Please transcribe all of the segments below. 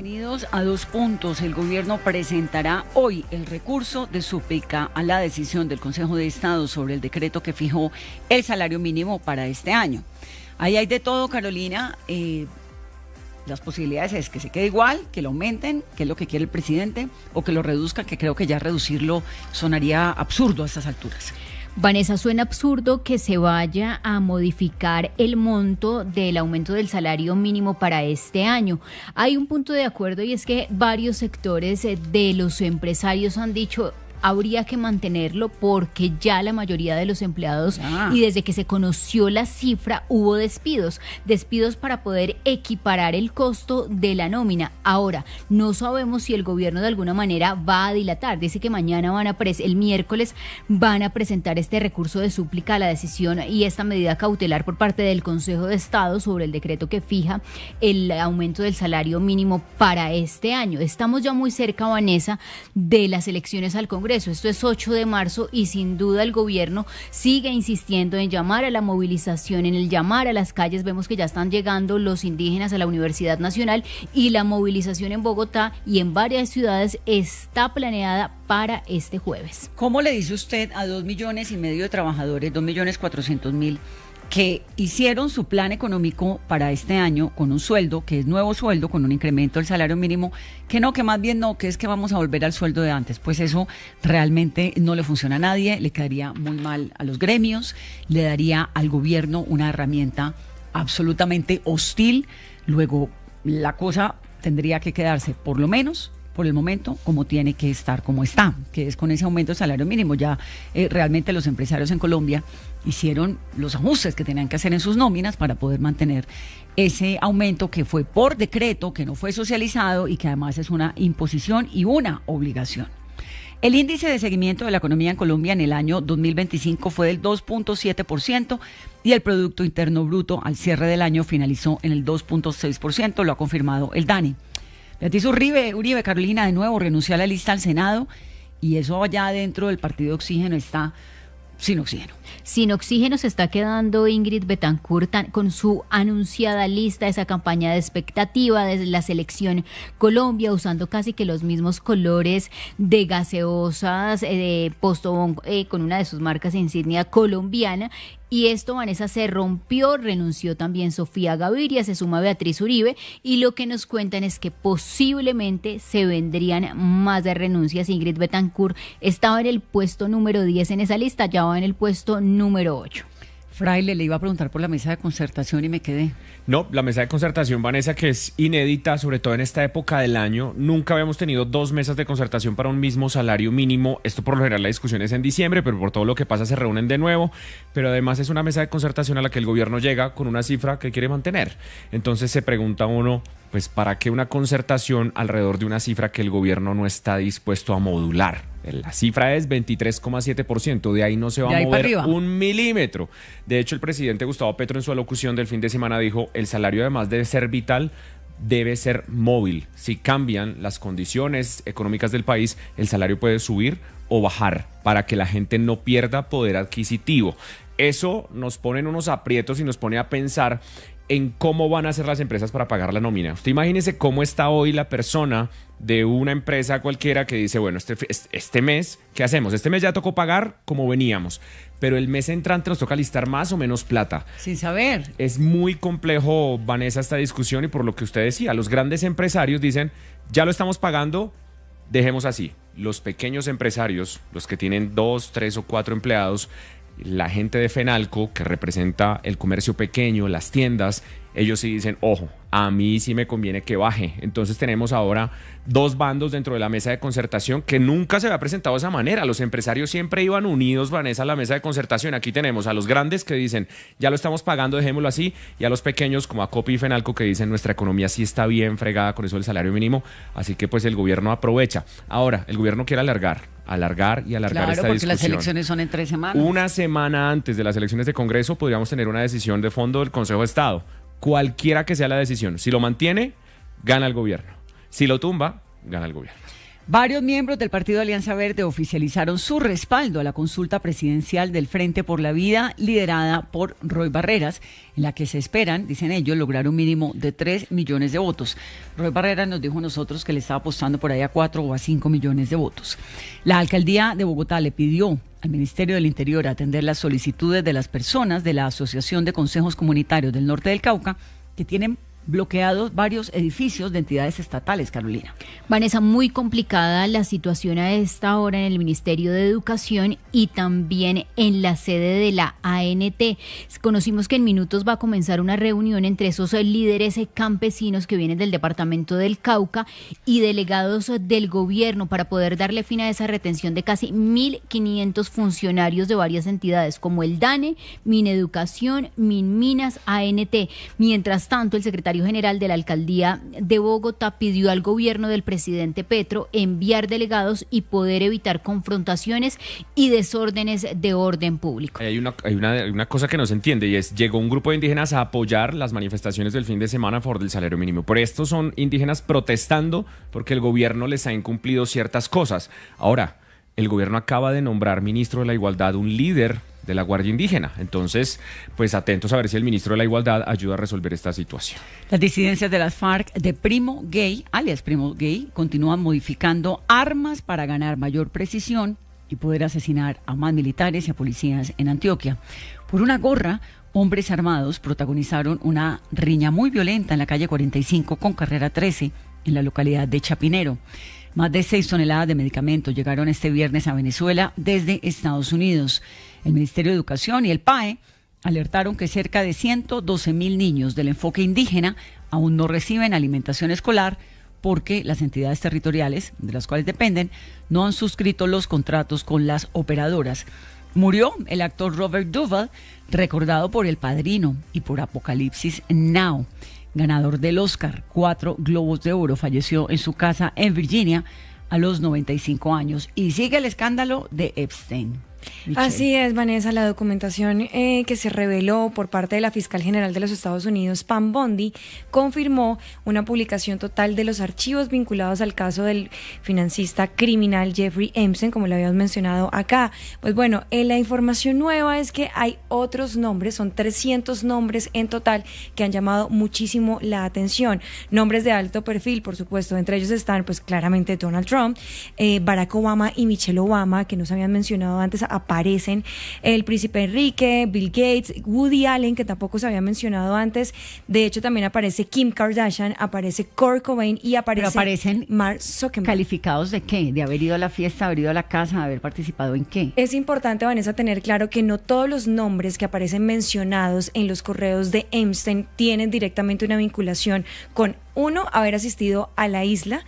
detenidos a 2 puntos. El gobierno presentará hoy el recurso de súplica a la decisión del Consejo de Estado sobre el decreto que fijó el salario mínimo para este año. Ahí hay de todo, Carolina. Las posibilidades es que se quede igual, que lo aumenten, que es lo que quiere el presidente, o que lo reduzca, que creo que ya reducirlo sonaría absurdo a estas alturas. Vanessa, suena absurdo que se vaya a modificar el monto del aumento del salario mínimo para este año. Hay un punto de acuerdo y es que varios sectores de los empresarios han dicho habría que mantenerlo porque ya la mayoría de los empleados y desde que se conoció la cifra hubo despidos para poder equiparar el costo de la nómina. Ahora, no sabemos si el gobierno de alguna manera va a dilatar. Dice que mañana el miércoles van a presentar este recurso de súplica a la decisión y esta medida cautelar por parte del Consejo de Estado sobre el decreto que fija el aumento del salario mínimo para este año. Estamos ya muy cerca, Vanessa, de las elecciones al Congreso. Esto es 8 de marzo y sin duda el gobierno sigue insistiendo en llamar a la movilización, en el llamar a las calles. Vemos que ya están llegando los indígenas a la Universidad Nacional y la movilización en Bogotá y en varias ciudades está planeada para este jueves. ¿Cómo le dice usted a 2,5 millones de trabajadores, 2,400,000, que hicieron su plan económico para este año con un sueldo, que es nuevo sueldo, con un incremento del salario mínimo, que más bien no, que es que vamos a volver al sueldo de antes? Pues eso realmente no le funciona a nadie, le quedaría muy mal a los gremios, le daría al gobierno una herramienta absolutamente hostil. Luego la cosa tendría que quedarse por lo menos por el momento como tiene que estar, como está, que es con ese aumento del salario mínimo. Ya realmente los empresarios en Colombia hicieron los ajustes que tenían que hacer en sus nóminas para poder mantener ese aumento que fue por decreto, que no fue socializado y que además es una imposición y una obligación. El índice de seguimiento de la economía en Colombia en el año 2025 fue del 2.7% y el Producto Interno Bruto al cierre del año finalizó en el 2.6%, lo ha confirmado el DANE. Beatriz Uribe, Carolina, de nuevo renunció a la lista al Senado y eso allá dentro del partido Oxígeno está sin oxígeno. Sin oxígeno se está quedando Ingrid Betancourt con su anunciada lista, esa campaña de expectativa de la selección Colombia, usando casi que los mismos colores de gaseosas, de Postobón, con una de sus marcas insignia colombiana. Y esto, Vanessa, se rompió, renunció también Sofía Gaviria, se suma Beatriz Uribe y lo que nos cuentan es que posiblemente se vendrían más de renuncias. Ingrid Betancourt estaba en el puesto número 10 en esa lista, ya va en el puesto número 8. Fraile, le iba a preguntar por la mesa de concertación y me quedé. No, la mesa de concertación, Vanessa, que es inédita, sobre todo en esta época del año. Nunca habíamos tenido 2 mesas de concertación para un mismo salario mínimo. Esto por lo general la discusión es en diciembre, pero por todo lo que pasa se reúnen de nuevo. Pero además es una mesa de concertación a la que el gobierno llega con una cifra que quiere mantener. Entonces se pregunta uno, pues ¿para qué una concertación alrededor de una cifra que el gobierno no está dispuesto a modular? La cifra es 23,7%, de ahí no se va a mover un milímetro. De hecho, el presidente Gustavo Petro en su alocución del fin de semana dijo, el salario además de ser vital, debe ser móvil. Si cambian las condiciones económicas del país, el salario puede subir o bajar para que la gente no pierda poder adquisitivo. Eso nos pone en unos aprietos y nos pone a pensar en cómo van a hacer las empresas para pagar la nómina. Usted imagínese cómo está hoy la persona de una empresa cualquiera que dice, bueno, este mes, ¿qué hacemos? Este mes ya tocó pagar como veníamos, pero el mes entrante nos toca listar más o menos plata. Sin saber. Es muy complejo, Vanessa, esta discusión y por lo que usted decía, los grandes empresarios dicen, ya lo estamos pagando, dejemos así. Los pequeños empresarios, los que tienen 2, 3 o 4 empleados, la gente de Fenalco, que representa el comercio pequeño, las tiendas, ellos sí dicen, ojo, a mí sí me conviene que baje. Entonces tenemos ahora 2 bandos dentro de la mesa de concertación que nunca se había presentado de esa manera. Los empresarios siempre iban unidos, Vanessa, a la mesa de concertación. Aquí tenemos a los grandes que dicen, ya lo estamos pagando, dejémoslo así, y a los pequeños como Acopi y Fenalco que dicen, nuestra economía sí está bien fregada con eso del salario mínimo, así que pues el gobierno aprovecha. Ahora, el gobierno quiere alargar esta discusión. Claro, porque las elecciones son en 3 semanas. Una semana antes de las elecciones de Congreso podríamos tener una decisión de fondo del Consejo de Estado. Cualquiera que sea la decisión, si lo mantiene, gana el gobierno. Si lo tumba, gana el gobierno. Varios miembros del Partido Alianza Verde oficializaron su respaldo a la consulta presidencial del Frente por la Vida, liderada por Roy Barreras, en la que se esperan, dicen ellos, lograr un mínimo de 3 millones de votos. Roy Barreras nos dijo a nosotros que le estaba apostando por ahí a 4 o a 5 millones de votos. La alcaldía de Bogotá le pidió al Ministerio del Interior atender las solicitudes de las personas de la Asociación de Consejos Comunitarios del Norte del Cauca, que tienen bloqueados varios edificios de entidades estatales, Carolina. Vanessa, muy complicada la situación a esta hora en el Ministerio de Educación y también en la sede de la ANT. Conocimos que en minutos va a comenzar una reunión entre esos líderes campesinos que vienen del departamento del Cauca y delegados del gobierno para poder darle fin a esa retención de casi 1.500 funcionarios de varias entidades como el DANE, Mineducación, Minminas, ANT. Mientras tanto, el secretario general de la alcaldía de Bogotá pidió al gobierno del presidente Petro enviar delegados y poder evitar confrontaciones y desórdenes de orden público. Hay una cosa que no se entiende y es: llegó un grupo de indígenas a apoyar las manifestaciones del fin de semana a favor del salario mínimo. Por esto son indígenas protestando porque el gobierno les ha incumplido ciertas cosas. Ahora, el gobierno acaba de nombrar ministro de la Igualdad un líder de la Guardia Indígena. Entonces, pues atentos a ver si el ministro de la Igualdad ayuda a resolver esta situación. Las disidencias de las FARC de Primo Gay, alias Primo Gay, continúan modificando armas para ganar mayor precisión y poder asesinar a más militares y a policías en Antioquia. Por una gorra, hombres armados protagonizaron una riña muy violenta en la calle 45 con carrera 13 en la localidad de Chapinero. Más de 6 toneladas de medicamentos llegaron este viernes a Venezuela desde Estados Unidos. El Ministerio de Educación y el PAE alertaron que cerca de 112.000 niños del enfoque indígena aún no reciben alimentación escolar porque las entidades territoriales, de las cuales dependen, no han suscrito los contratos con las operadoras. Murió el actor Robert Duvall, recordado por El Padrino y por Apocalipsis Now, ganador del Oscar, 4 Globos de Oro. Falleció en su casa en Virginia a los 95 años. Y sigue el escándalo de Epstein. Michelle. Así es, Vanessa, la documentación que se reveló por parte de la fiscal general de los Estados Unidos, Pam Bondi, confirmó una publicación total de los archivos vinculados al caso del financista criminal Jeffrey Epstein, como lo habíamos mencionado acá. Pues bueno, la información nueva es que hay otros nombres, son 300 nombres en total que han llamado muchísimo la atención. Nombres de alto perfil, por supuesto, entre ellos están pues claramente Donald Trump, Barack Obama y Michelle Obama, que nos habían mencionado antes, aparecen el príncipe Enrique, Bill Gates, Woody Allen, que tampoco se había mencionado antes. De hecho, también aparece Kim Kardashian, aparece Kurt Cobain y aparecen Mark Zuckerberg. ¿Calificados de qué? ¿De haber ido a la fiesta, haber ido a la casa, haber participado en qué? Es importante, Vanessa, tener claro que no todos los nombres que aparecen mencionados en los correos de Epstein tienen directamente una vinculación con, uno, haber asistido a la isla,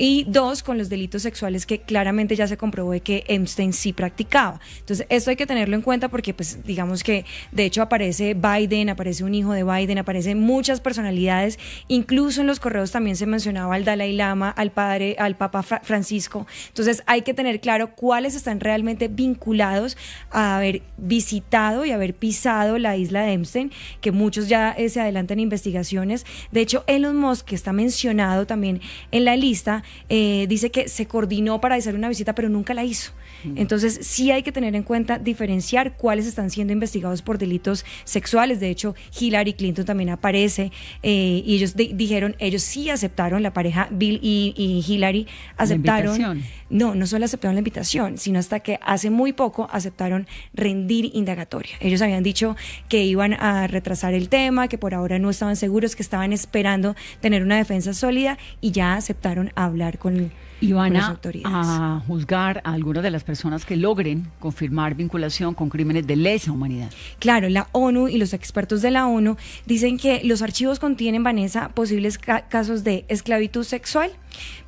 y 2, con los delitos sexuales que claramente ya se comprobó de que Epstein sí practicaba. Entonces, esto hay que tenerlo en cuenta porque, pues, digamos que, de hecho, aparece Biden, aparece un hijo de Biden, aparecen muchas personalidades, incluso en los correos también se mencionaba al Dalai Lama, al Papa Francisco. Entonces, hay que tener claro cuáles están realmente vinculados a haber visitado y haber pisado la isla de Epstein, que muchos ya se adelantan investigaciones. De hecho, Elon Musk, que está mencionado también en la lista, dice que se coordinó para hacer una visita, pero nunca la hizo. Entonces, sí hay que tener en cuenta, diferenciar cuáles están siendo investigados por delitos sexuales. De hecho, Hillary Clinton también aparece, y ellos dijeron, ellos sí aceptaron, la pareja Bill y Hillary aceptaron. No solo aceptaron la invitación, sino hasta que hace muy poco aceptaron rendir indagatoria. Ellos habían dicho que iban a retrasar el tema, que por ahora no estaban seguros, que estaban esperando tener una defensa sólida, y ya aceptaron hablar con las autoridades. A juzgar a algunas de las personas que logren confirmar vinculación con crímenes de lesa humanidad. Claro, la ONU y los expertos de la ONU dicen que los archivos contienen, Vanessa, posibles casos de esclavitud sexual,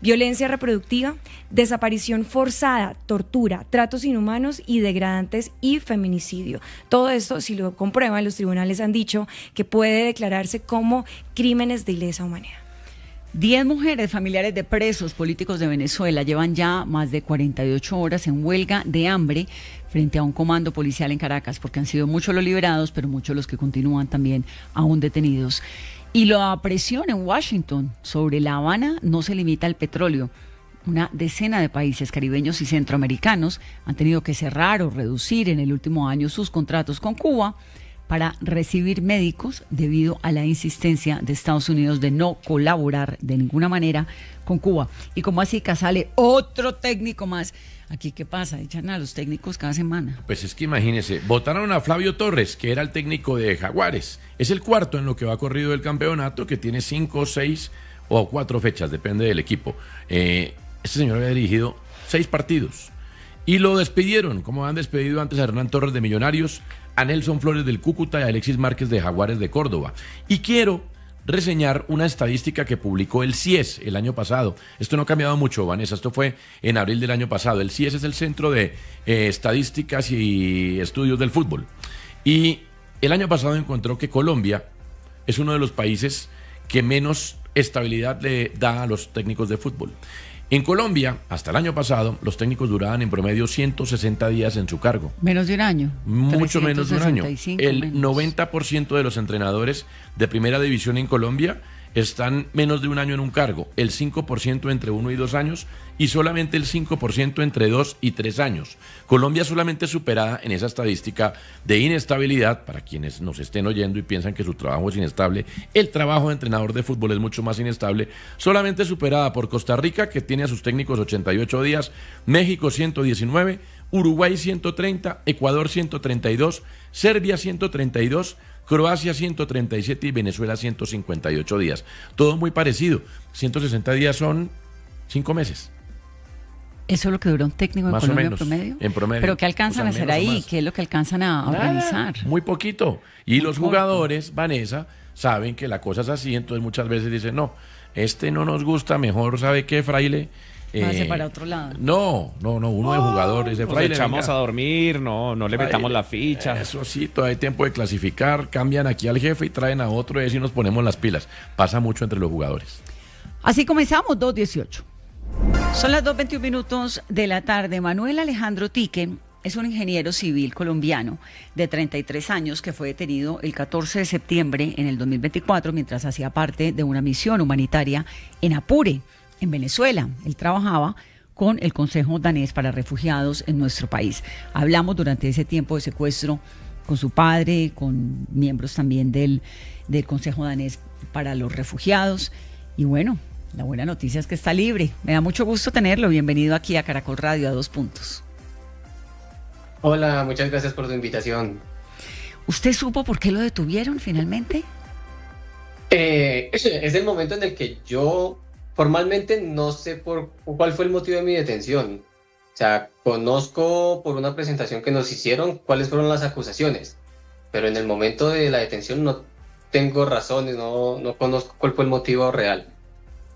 violencia reproductiva, desaparición forzada, tortura, tratos inhumanos y degradantes y feminicidio. Todo esto, si lo comprueban, los tribunales han dicho que puede declararse como crímenes de lesa humanidad. 10 mujeres familiares de presos políticos de Venezuela llevan ya más de 48 horas en huelga de hambre frente a un comando policial en Caracas, porque han sido muchos los liberados, pero muchos los que continúan también aún detenidos. Y la presión en Washington sobre La Habana no se limita al petróleo. una decena de países caribeños y centroamericanos han tenido que cerrar o reducir en el último año sus contratos con Cuba para recibir médicos debido a la insistencia de Estados Unidos de no colaborar de ninguna manera con Cuba. Y como así que sale otro técnico más. Aquí, ¿qué pasa? Echan a los técnicos cada semana. Pues es que imagínese, votaron a Flavio Torres, que era el técnico de Jaguares. Es el cuarto en lo que va corrido del campeonato, que tiene 5, 6 o 4 fechas, depende del equipo. Este señor había dirigido 6 partidos y lo despidieron, como han despedido antes a Hernán Torres de Millonarios, a Nelson Flores del Cúcuta y a Alexis Márquez de Jaguares de Córdoba. Y quiero reseñar una estadística que publicó el CIES el año pasado. Esto no ha cambiado mucho, Vanessa, esto fue en abril del año pasado. El CIES es el Centro de Estadísticas y Estudios del Fútbol. Y el año pasado encontró que Colombia es uno de los países que menos estabilidad le da a los técnicos de fútbol. En Colombia, hasta el año pasado, los técnicos duraban en promedio 160 días en su cargo. Menos de un año. Mucho menos de un año. El menos. 90% de los entrenadores de primera división en Colombia están menos de un año en un cargo, el 5% entre 1 y 2 años y solamente el 5% entre 2 y 3 años. Colombia solamente superada en esa estadística de inestabilidad, para quienes nos estén oyendo y piensan que su trabajo es inestable, el trabajo de entrenador de fútbol es mucho más inestable, solamente superada por Costa Rica, que tiene a sus técnicos 88 días, México 119, Uruguay 130, Ecuador 132, Serbia 132, Croacia 137 y Venezuela 158 días. Todo muy parecido. 160 días son 5 meses. ¿Eso es lo que dura un técnico en Más Colombia o menos, en promedio? en promedio. ¿Pero qué alcanzan a hacer ahí? Más. ¿Qué es lo que alcanzan a organizar? Muy poquito. Y Muy los corto. jugadores, Vanessa, saben que la cosa es así, entonces muchas veces dicen, no, este no nos gusta, mejor, ¿sabe qué, fraile? Pase para otro lado. No, uno de jugadores, ese Nos fraile. echamos venga. a dormir, no le Fraile, metamos la ficha. Eso sí, todavía hay tiempo de clasificar, cambian aquí al jefe y traen a otro y así nos ponemos las pilas. Pasa mucho entre los jugadores. Así comenzamos, 2:18. Son las 2:21 de la tarde. Manuel Alejandro Tique es un ingeniero civil colombiano de 33 años que fue detenido el 14 de septiembre en el 2024 mientras hacía parte de una misión humanitaria en Apure, en Venezuela. Él trabajaba con el Consejo Danés para Refugiados en nuestro país. Hablamos durante ese tiempo de secuestro con su padre, con miembros también del Consejo Danés para los Refugiados. Y bueno, la buena noticia es que está libre. Me da mucho gusto tenerlo. Bienvenido aquí a Caracol Radio a 2 puntos. Hola, muchas gracias por tu invitación. ¿Usted supo por qué lo detuvieron finalmente? Es el momento en el que yo formalmente no sé por cuál fue el motivo de mi detención. O sea, conozco por una presentación que nos hicieron cuáles fueron las acusaciones, pero en el momento de la detención no tengo razones, no conozco cuál fue el motivo real.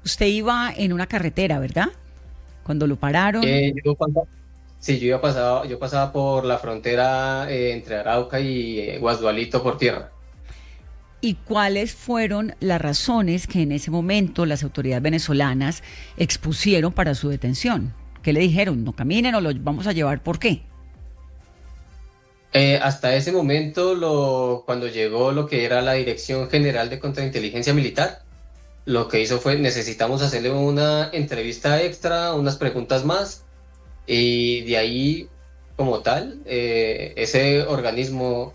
Usted iba en una carretera, ¿verdad? Cuando lo pararon. Yo pasaba por la frontera entre Arauca y Guasdualito por tierra. ¿Y cuáles fueron las razones que en ese momento las autoridades venezolanas expusieron para su detención? ¿Qué le dijeron? ¿No caminen o lo vamos a llevar? ¿Por qué? Hasta ese momento, cuando llegó lo que era la Dirección General de Contrainteligencia Militar, lo que hizo fue, necesitamos hacerle una entrevista extra, unas preguntas más, y de ahí, como tal, ese organismo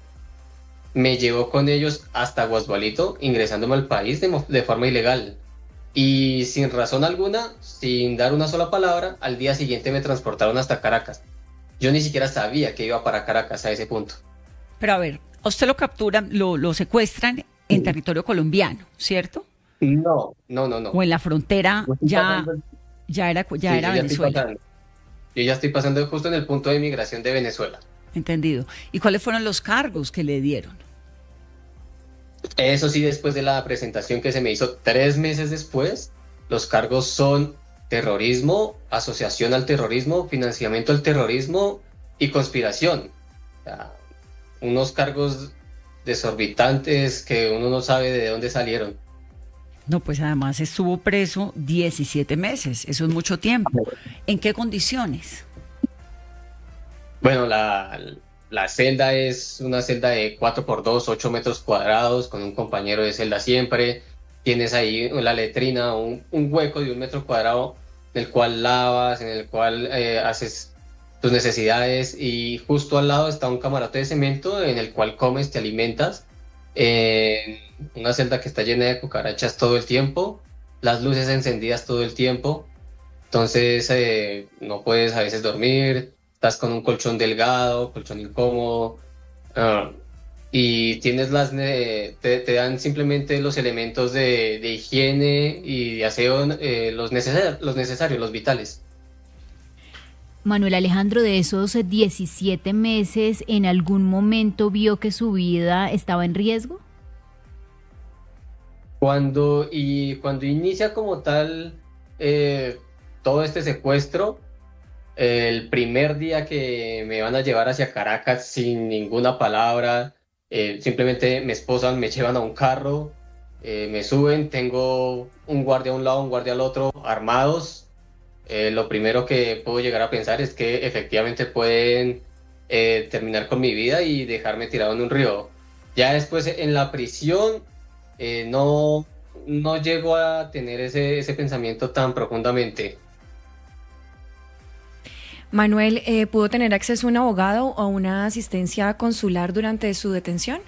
me llevó con ellos hasta Guasdualito, ingresándome al país de forma ilegal. Y sin razón alguna, sin dar una sola palabra, al día siguiente me transportaron hasta Caracas. Yo ni siquiera sabía que iba para Caracas a ese punto. Pero a ver, a usted lo capturan, lo secuestran en territorio colombiano, ¿cierto? No. O en la frontera ya era Venezuela. Yo ya estoy pasando justo en el punto de migración de Venezuela. Entendido. ¿Y cuáles fueron los cargos que le dieron? Eso sí, después de la presentación que se me hizo 3 meses después, los cargos son terrorismo, asociación al terrorismo, financiamiento al terrorismo y conspiración. O sea, unos cargos desorbitantes que uno no sabe de dónde salieron. No, pues además estuvo preso 17 meses, eso es mucho tiempo. ¿En qué condiciones? Bueno, la celda es una celda de 4x2, 8 metros cuadrados, con un compañero de celda siempre. Tienes ahí la letrina, un hueco de 1 metro cuadrado en el cual lavas, en el cual haces tus necesidades, y justo al lado está un camarote de cemento en el cual comes, te alimentas, en una celda que está llena de cucarachas todo el tiempo, las luces encendidas todo el tiempo, entonces no puedes a veces dormir, estás con un colchón delgado, colchón incómodo, ah, y tienes te dan simplemente los elementos de higiene y de aseo, los necesarios, los vitales. Manuel Alejandro, de esos 17 meses, ¿en algún momento vio que su vida estaba en riesgo? Cuando inicia como tal todo este secuestro, el primer día que me van a llevar hacia Caracas sin ninguna palabra, simplemente me esposan, me llevan a un carro, me suben, tengo un guardia a un lado, un guardia al otro, armados. Lo primero que puedo llegar a pensar es que efectivamente pueden terminar con mi vida y dejarme tirado en un río. Ya después en la prisión no llego a tener ese pensamiento tan profundamente. Manuel, ¿pudo tener acceso a un abogado o una asistencia consular durante su detención?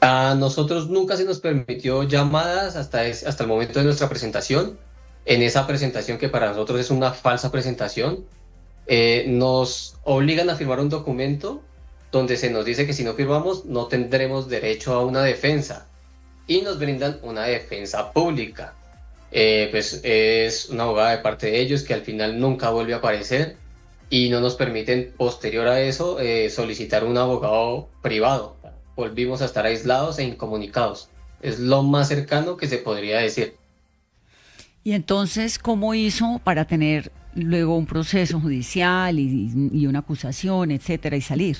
A nosotros nunca se nos permitió llamadas hasta el momento de nuestra presentación. En esa presentación, que para nosotros es una falsa presentación, nos obligan a firmar un documento donde se nos dice que si no firmamos no tendremos derecho a una defensa, y nos brindan una defensa pública. Pues es una abogada de parte de ellos que al final nunca vuelve a aparecer, y no nos permiten posterior a eso solicitar un abogado privado. Volvimos a estar aislados e incomunicados. Es lo más cercano que se podría decir. Y entonces, ¿cómo hizo para tener luego un proceso judicial y una acusación, etcétera, y salir?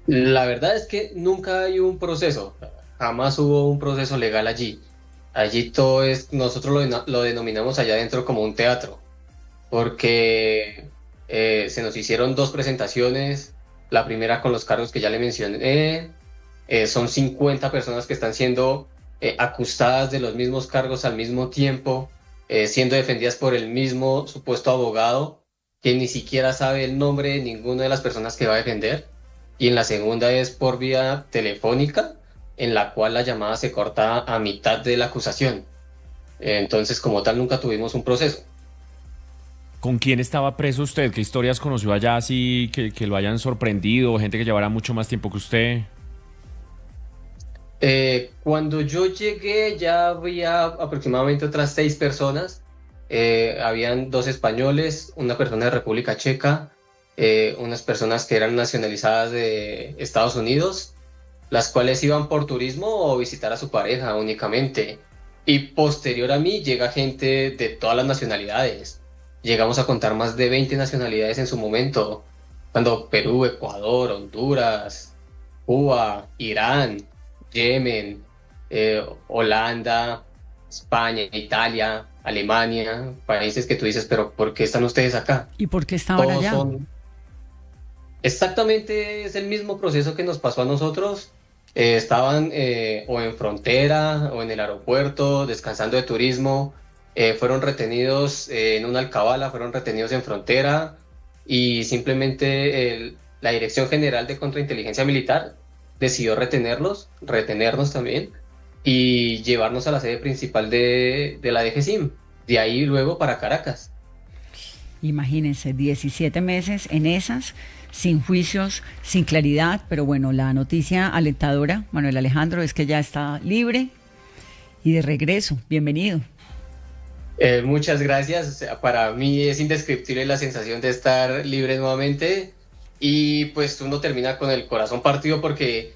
La verdad es que nunca hay un proceso, jamás hubo un proceso legal allí. Allí todo nosotros lo denominamos allá adentro como un teatro, porque se nos hicieron 2 presentaciones, la primera con los cargos que ya le mencioné, son 50 personas que están siendo acusadas de los mismos cargos al mismo tiempo, siendo defendidas por el mismo supuesto abogado, que ni siquiera sabe el nombre de ninguna de las personas que va a defender. Y en la segunda es por vía telefónica, en la cual la llamada se corta a mitad de la acusación. Entonces, como tal, nunca tuvimos un proceso. ¿Con quién estaba preso usted? ¿Qué historias conoció allá así que lo hayan sorprendido? ¿Gente que llevara mucho más tiempo que usted? Cuando yo llegué ya había aproximadamente otras 6 personas. Habían 2 españoles, una persona de República Checa, unas personas que eran nacionalizadas de Estados Unidos, las cuales iban por turismo o visitar a su pareja únicamente. Y posterior a mí llega gente de todas las nacionalidades. Llegamos a contar más de 20 nacionalidades en su momento, cuando Perú, Ecuador, Honduras, Cuba, Irán, Yemen, Holanda, España, Italia, Alemania, países que tú dices, pero ¿por qué están ustedes acá? ¿Y por qué estaban Todos allá? Exactamente, es el mismo proceso que nos pasó a nosotros. Estaban o en frontera o en el aeropuerto, descansando de turismo, fueron retenidos en una alcabala, fueron retenidos en frontera, y simplemente la Dirección General de Contrainteligencia Militar decidió retenernos también, y llevarnos a la sede principal de la DGCIM, de ahí luego para Caracas. Imagínense, 17 meses en esas, sin juicios, sin claridad, pero bueno, la noticia alentadora, Manuel Alejandro, es que ya está libre y de regreso. Bienvenido. Muchas gracias. O sea, para mí es indescriptible la sensación de estar libre nuevamente, y pues uno termina con el corazón partido porque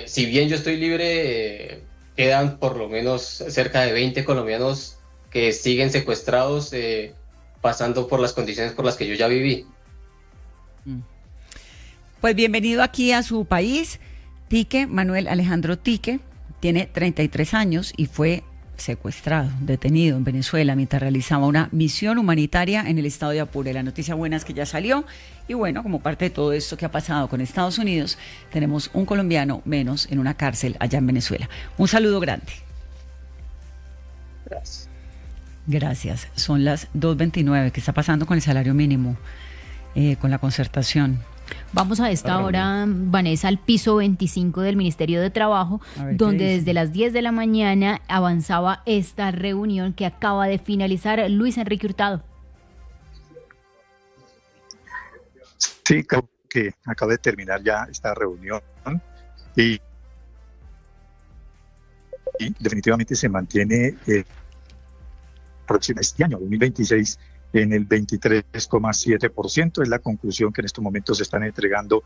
si bien yo estoy libre, quedan por lo menos cerca de 20 colombianos que siguen secuestrados, pasando por las condiciones por las que yo ya viví. Pues bienvenido aquí a su país. Tique, Manuel Alejandro Tique, tiene 33 años y fue secuestrado, detenido en Venezuela mientras realizaba una misión humanitaria en el estado de Apure. La noticia buena es que ya salió, y bueno, como parte de todo esto que ha pasado con Estados Unidos, tenemos un colombiano menos en una cárcel allá en Venezuela. Un saludo grande. Gracias. Gracias. Son las 2:29. ¿Qué está pasando con el salario mínimo, con la concertación? Vamos a esta hora, Vanessa, al piso 25 del Ministerio de Trabajo, donde desde las 10 de la mañana avanzaba esta reunión que acaba de finalizar. Luis Enrique Hurtado. Sí, creo que acaba de terminar ya esta reunión y definitivamente se mantiene próximo este año, 2026, en el 23,7%. Es la conclusión que en estos momentos se están entregando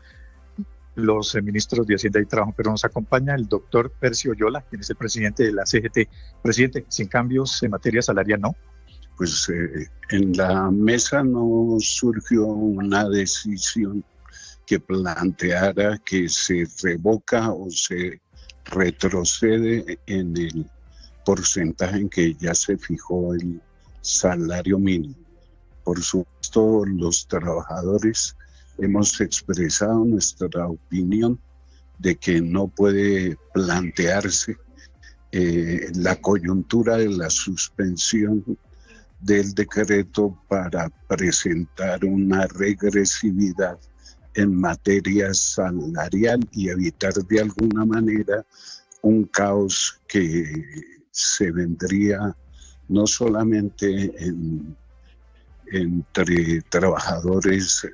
los ministros de Hacienda y Trabajo, pero nos acompaña el doctor Percio Oyola, quien es el presidente de la CGT. Presidente, sin cambios en materia salarial, ¿no? Pues en la mesa no surgió una decisión que planteara que se revoca o se retrocede en el porcentaje en que ya se fijó el salario mínimo. Por supuesto, los trabajadores hemos expresado nuestra opinión de que no puede plantearse la coyuntura de la suspensión del decreto para presentar una regresividad en materia salarial y evitar de alguna manera un caos que se vendría no solamente entre trabajadores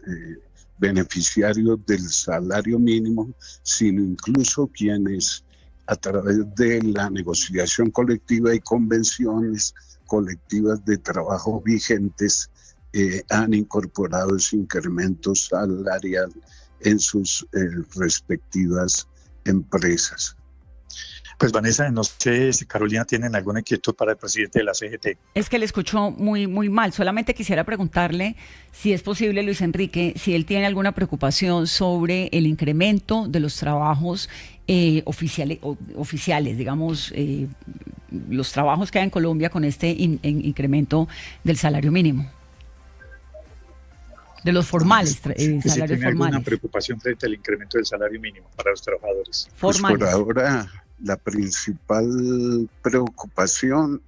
beneficiarios del salario mínimo, sino incluso quienes a través de la negociación colectiva y convenciones colectivas de trabajo vigentes han incorporado ese incremento salarial en sus respectivas empresas. Pues Vanessa, no sé si Carolina tienen alguna inquietud para el presidente de la CGT. Es que le escuchó muy mal. Solamente quisiera preguntarle si es posible, Luis Enrique, si él tiene alguna preocupación sobre el incremento de los trabajos oficiales, digamos, los trabajos que hay en Colombia con este incremento del salario mínimo. De los formales, salarios ¿tiene formales? alguna preocupación frente al incremento del salario mínimo para los trabajadores? Formales. Pues por ahora la principal preocupación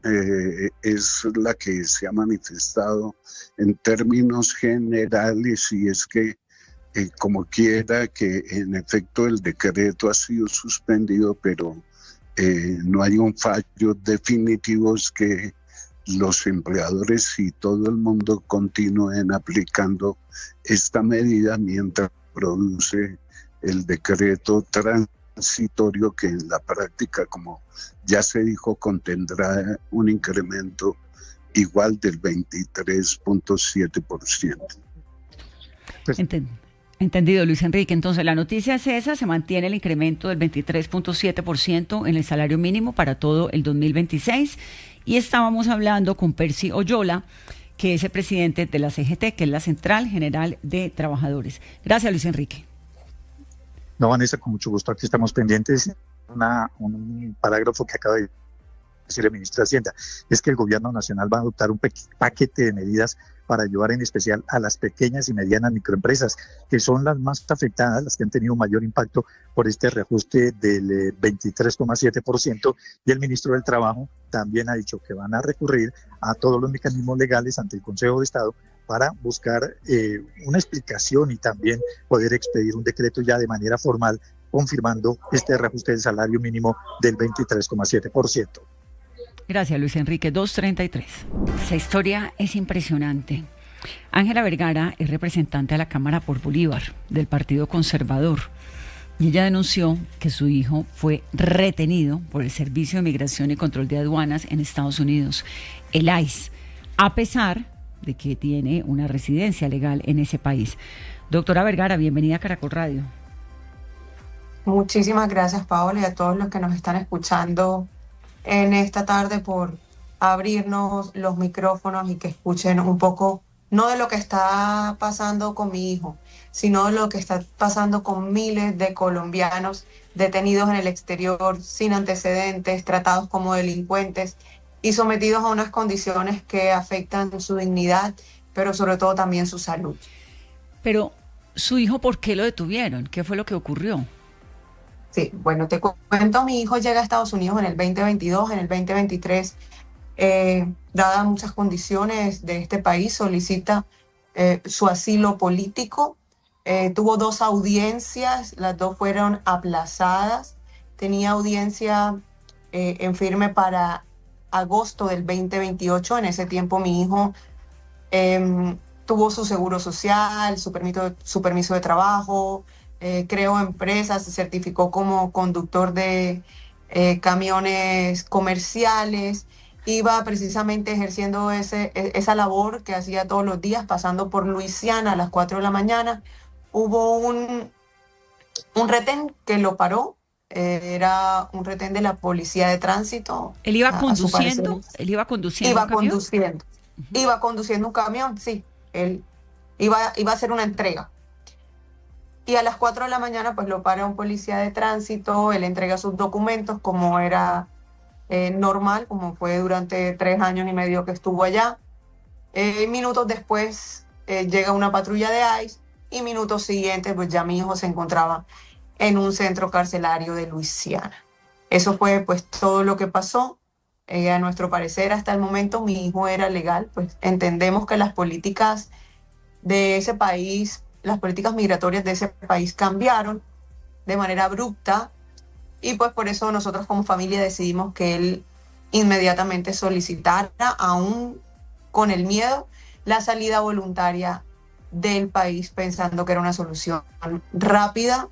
es la que se ha manifestado en términos generales, y es que como quiera que en efecto el decreto ha sido suspendido, pero no hay un fallo definitivo, es que los empleadores y todo el mundo continúen aplicando esta medida mientras produce el decreto transitorio, que en la práctica, como ya se dijo, contendrá un incremento igual del 23,7%. Pues, Entendido, Luis Enrique. Entonces, la noticia es esa: se mantiene el incremento del 23,7% en el salario mínimo para todo el 2026. Y estábamos hablando con Percio Oyola, que es el presidente de la CGT, que es la Central General de Trabajadores. Gracias, Luis Enrique. No, Vanessa, con mucho gusto. Aquí estamos pendientes. Un parágrafo que acaba de decir el ministro de Hacienda es que el gobierno nacional va a adoptar un paquete de medidas para ayudar en especial a las pequeñas y medianas microempresas, que son las más afectadas, las que han tenido mayor impacto por este reajuste del 23,7%, y el ministro del Trabajo también ha dicho que van a recurrir a todos los mecanismos legales ante el Consejo de Estado para buscar una explicación y también poder expedir un decreto ya de manera formal confirmando este reajuste del salario mínimo del 23,7%. Gracias, Luis Enrique. 2:33. Esa historia es impresionante. Ángela Vergara es representante a la Cámara por Bolívar del Partido Conservador, y ella denunció que su hijo fue retenido por el Servicio de Migración y Control de Aduanas en Estados Unidos, el ICE, a pesar de que tiene una residencia legal en ese país. Doctora Vergara, bienvenida a Caracol Radio. Muchísimas gracias, Paola, y a todos los que nos están escuchando en esta tarde por abrirnos los micrófonos y que escuchen un poco, no de lo que está pasando con mi hijo, sino de lo que está pasando con miles de colombianos detenidos en el exterior sin antecedentes, tratados como delincuentes y sometidos a unas condiciones que afectan su dignidad, pero sobre todo también su salud. Pero, ¿su hijo por qué lo detuvieron? ¿Qué fue lo que ocurrió? Sí, bueno, te cuento, mi hijo llega a Estados Unidos en el 2022, en el 2023 dadas muchas condiciones de este país, solicita su asilo político. Tuvo 2 audiencias, las 2 fueron aplazadas. Tenía audiencia en firme para agosto del 2028. En ese tiempo mi hijo tuvo su seguro social, su permiso de trabajo, creó empresas, se certificó como conductor de camiones comerciales. Iba precisamente ejerciendo esa labor que hacía todos los días, pasando por Luisiana a las 4 de la mañana. Hubo un retén que lo paró. Era un retén de la policía de tránsito. ¿Él iba conduciendo? ¿Él iba conduciendo Iba un camión? conduciendo. Iba conduciendo un camión, sí. Él iba a hacer una entrega. Y a las 4 de la mañana pues lo para un policía de tránsito. Él entrega sus documentos como era normal, como fue durante 3 años y medio que estuvo allá. Minutos después llega una patrulla de ICE y minutos siguientes pues ya mi hijo se encontraba en un centro carcelario de Luisiana. Eso fue pues todo lo que pasó. A nuestro parecer hasta el momento mi hijo era legal, pues entendemos que las políticas de ese país, las políticas migratorias de ese país cambiaron de manera abrupta y pues por eso nosotros como familia decidimos que él inmediatamente solicitara, aún con el miedo, la salida voluntaria del país, pensando que era una solución rápida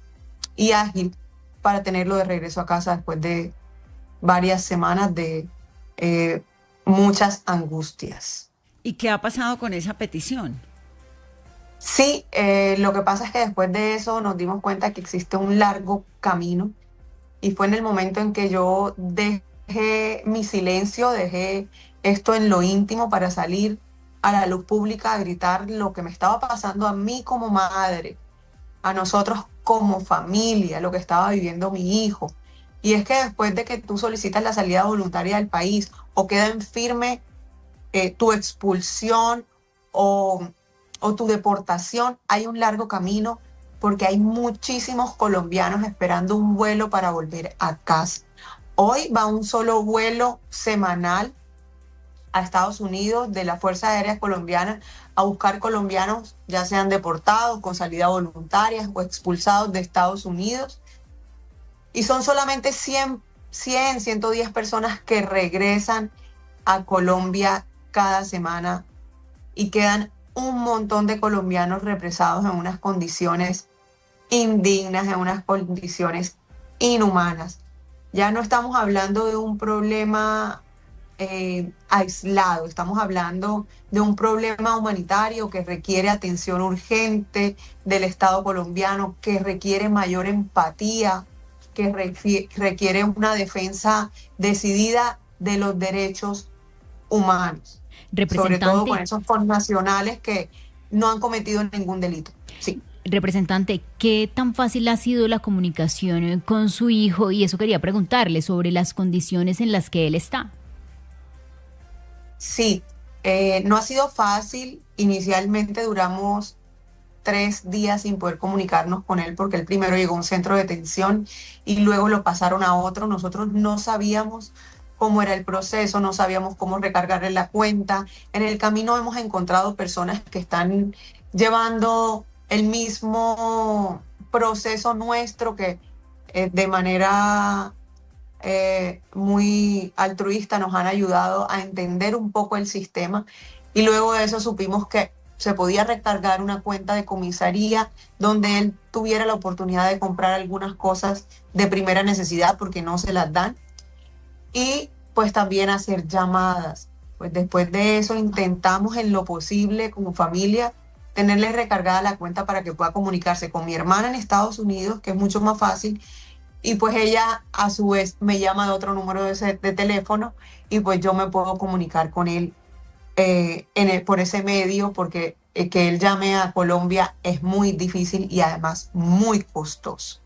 y ágil para tenerlo de regreso a casa después de varias semanas de muchas angustias. ¿Y qué ha pasado con esa petición? Sí, lo que pasa es que después de eso nos dimos cuenta que existe un largo camino y fue en el momento en que yo dejé mi silencio, dejé esto en lo íntimo para salir a la luz pública a gritar lo que me estaba pasando a mí como madre, a nosotros como familia, lo que estaba viviendo mi hijo. Y es que después de que tú solicitas la salida voluntaria del país o queda en firme tu expulsión o tu deportación, hay un largo camino porque hay muchísimos colombianos esperando un vuelo para volver a casa. Hoy va un solo vuelo semanal a Estados Unidos de la Fuerza Aérea Colombiana a buscar colombianos, ya sean deportados con salida voluntaria o expulsados de Estados Unidos. Y son solamente 110 personas que regresan a Colombia cada semana y quedan un montón de colombianos represados en unas condiciones indignas, en unas condiciones inhumanas. Ya no estamos hablando de un problema aislado, estamos hablando de un problema humanitario que requiere atención urgente del Estado colombiano, que requiere mayor empatía, que requiere una defensa decidida de los derechos humanos, sobre todo con esos connacionales que no han cometido ningún delito. Sí. Representante, ¿qué tan fácil ha sido la comunicación con su hijo? Y eso quería preguntarle sobre las condiciones en las que él está. Sí, no ha sido fácil. Inicialmente duramos 3 días sin poder comunicarnos con él porque él primero llegó a un centro de detención y luego lo pasaron a otro. Nosotros no sabíamos cómo era el proceso, no sabíamos cómo recargarle la cuenta. En el camino hemos encontrado personas que están llevando el mismo proceso nuestro, que de manera muy altruista nos han ayudado a entender un poco el sistema, y luego de eso supimos que se podía recargar una cuenta de comisaría donde él tuviera la oportunidad de comprar algunas cosas de primera necesidad porque no se las dan, y pues también hacer llamadas. Pues después de eso intentamos en lo posible como familia tenerle recargada la cuenta para que pueda comunicarse con mi hermana en Estados Unidos, que es mucho más fácil, y pues ella a su vez me llama de otro número de teléfono y pues yo me puedo comunicar con él por ese medio, porque que él llame a Colombia es muy difícil y además muy costoso.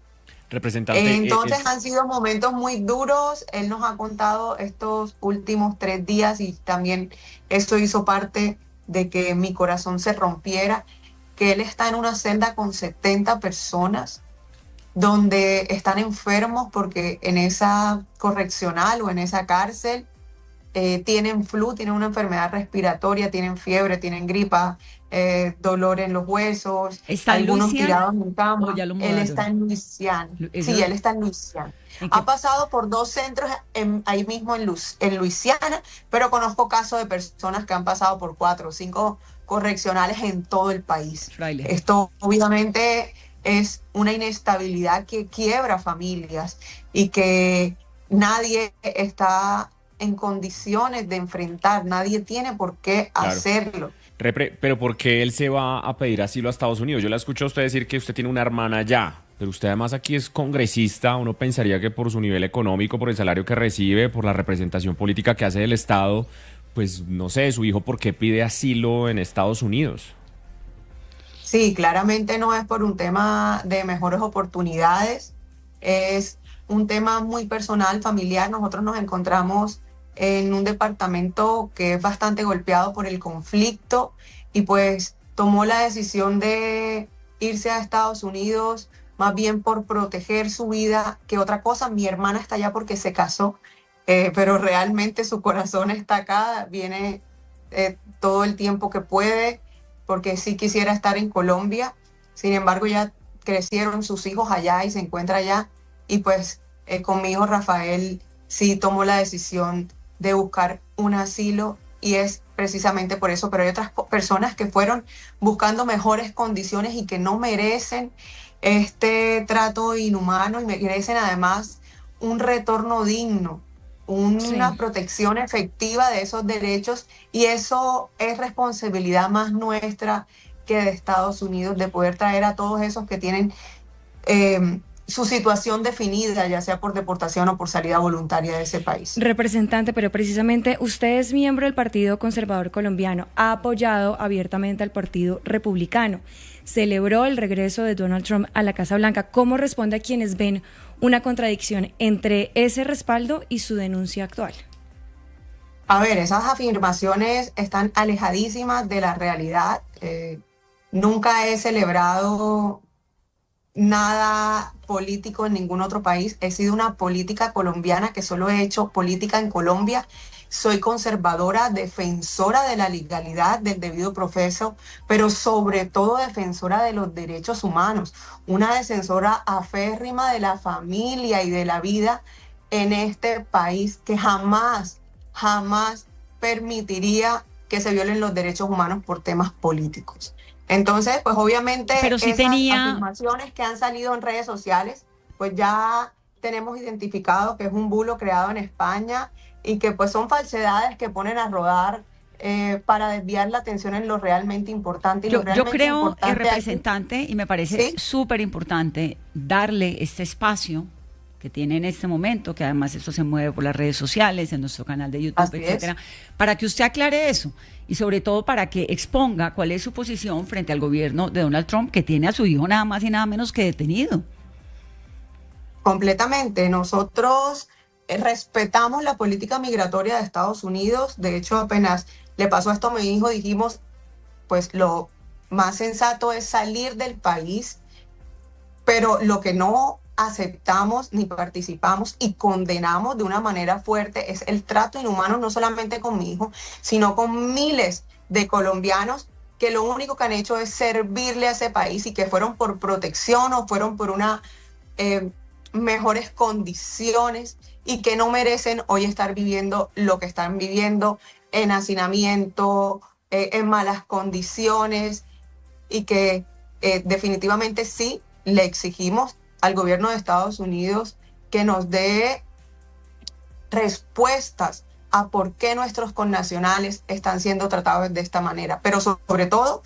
Representante, entonces han sido momentos muy duros. Él nos ha contado estos últimos 3 días y también esto hizo parte de que mi corazón se rompiera, que él está en una celda con 70 personas donde están enfermos porque en esa correccional o en esa cárcel tienen flu, tienen una enfermedad respiratoria, tienen fiebre, tienen gripa, dolor en los huesos, ¿Está en algunos Luisiana tirados en cama. o ya lo Él mudaron? está en Luisiana. Sí, él está en Luisiana. ¿En qué? Ha pasado por 2 centros ahí mismo en Luisiana, pero conozco casos de personas que han pasado por 4 o 5 correccionales en todo el país. Fraile. Esto obviamente es una inestabilidad que quiebra familias y que nadie está en condiciones de enfrentar, nadie tiene por qué Claro. hacerlo. Pero ¿por qué él se va a pedir asilo a Estados Unidos? Yo la escucho a usted decir que usted tiene una hermana allá, pero usted además aquí es congresista. Uno pensaría que por su nivel económico, por el salario que recibe, por la representación política que hace del Estado, pues no sé, su hijo, ¿por qué pide asilo en Estados Unidos? Sí, claramente no es por un tema de mejores oportunidades, es un tema muy personal, familiar. Nosotros nos encontramos en un departamento que es bastante golpeado por el conflicto y pues tomó la decisión de irse a Estados Unidos más bien por proteger su vida que otra cosa. Mi hermana está allá porque se casó, pero realmente su corazón está acá, viene todo el tiempo que puede, porque sí quisiera estar en Colombia. Sin embargo, ya crecieron sus hijos allá y se encuentra allá. Y pues con mi hijo Rafael sí tomó la decisión de buscar un asilo y es precisamente por eso. Pero hay otras personas que fueron buscando mejores condiciones y que no merecen este trato inhumano y merecen además un retorno digno, una protección efectiva de esos derechos, y eso es responsabilidad más nuestra que de Estados Unidos, de poder traer a todos esos que tienen su situación definida, ya sea por deportación o por salida voluntaria de ese país. Representante, pero precisamente usted es miembro del Partido Conservador Colombiano, ha apoyado abiertamente al Partido Republicano, celebró el regreso de Donald Trump a la Casa Blanca. ¿Cómo responde a quienes ven una contradicción entre ese respaldo y su denuncia actual? A ver, esas afirmaciones están alejadísimas de la realidad. Nunca he celebrado nada político en ningún otro país. He sido una política colombiana que solo he hecho política en Colombia. Soy conservadora, defensora de la legalidad, del debido proceso, pero sobre todo defensora de los derechos humanos, una defensora aférrima de la familia y de la vida en este país, que jamás permitiría que se violen los derechos humanos por temas políticos. Entonces, pues obviamente pero sí esas tenía afirmaciones que han salido en redes sociales, pues ya tenemos identificado que es un bulo creado en España y que pues son falsedades que ponen a rodar para desviar la atención en lo realmente importante. Y yo creo, representante, y me parece súper importante darle este espacio que tiene en este momento, que además esto se mueve por las redes sociales, en nuestro canal de YouTube, etcétera, para que usted aclare eso y sobre todo para que exponga cuál es su posición frente al gobierno de Donald Trump, que tiene a su hijo nada más y nada menos que detenido. Completamente. Nosotros respetamos la política migratoria de Estados Unidos. De hecho, apenas le pasó esto a mi hijo, dijimos, pues lo más sensato es salir del país, pero lo que no aceptamos ni participamos y condenamos de una manera fuerte es el trato inhumano, no solamente con mi hijo, sino con miles de colombianos que lo único que han hecho es servirle a ese país y que fueron por protección o fueron por una mejores condiciones y que no merecen hoy estar viviendo lo que están viviendo, en hacinamiento, en malas condiciones, y que definitivamente sí le exigimos al gobierno de Estados Unidos que nos dé respuestas a por qué nuestros connacionales están siendo tratados de esta manera, pero sobre todo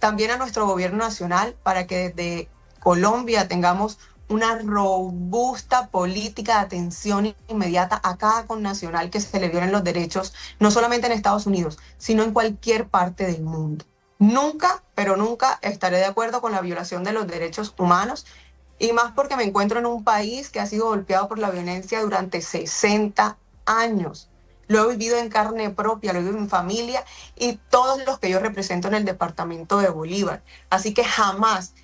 también a nuestro gobierno nacional, para que desde Colombia tengamos una robusta política de atención inmediata a cada connacional que se le violen los derechos, no solamente en Estados Unidos, sino en cualquier parte del mundo. Nunca, pero nunca estaré de acuerdo con la violación de los derechos humanos, y más porque me encuentro en un país que ha sido golpeado por la violencia durante 60 años. Lo he vivido en carne propia, lo he vivido en familia y todos los que yo represento en el departamento de Bolívar. Así que jamás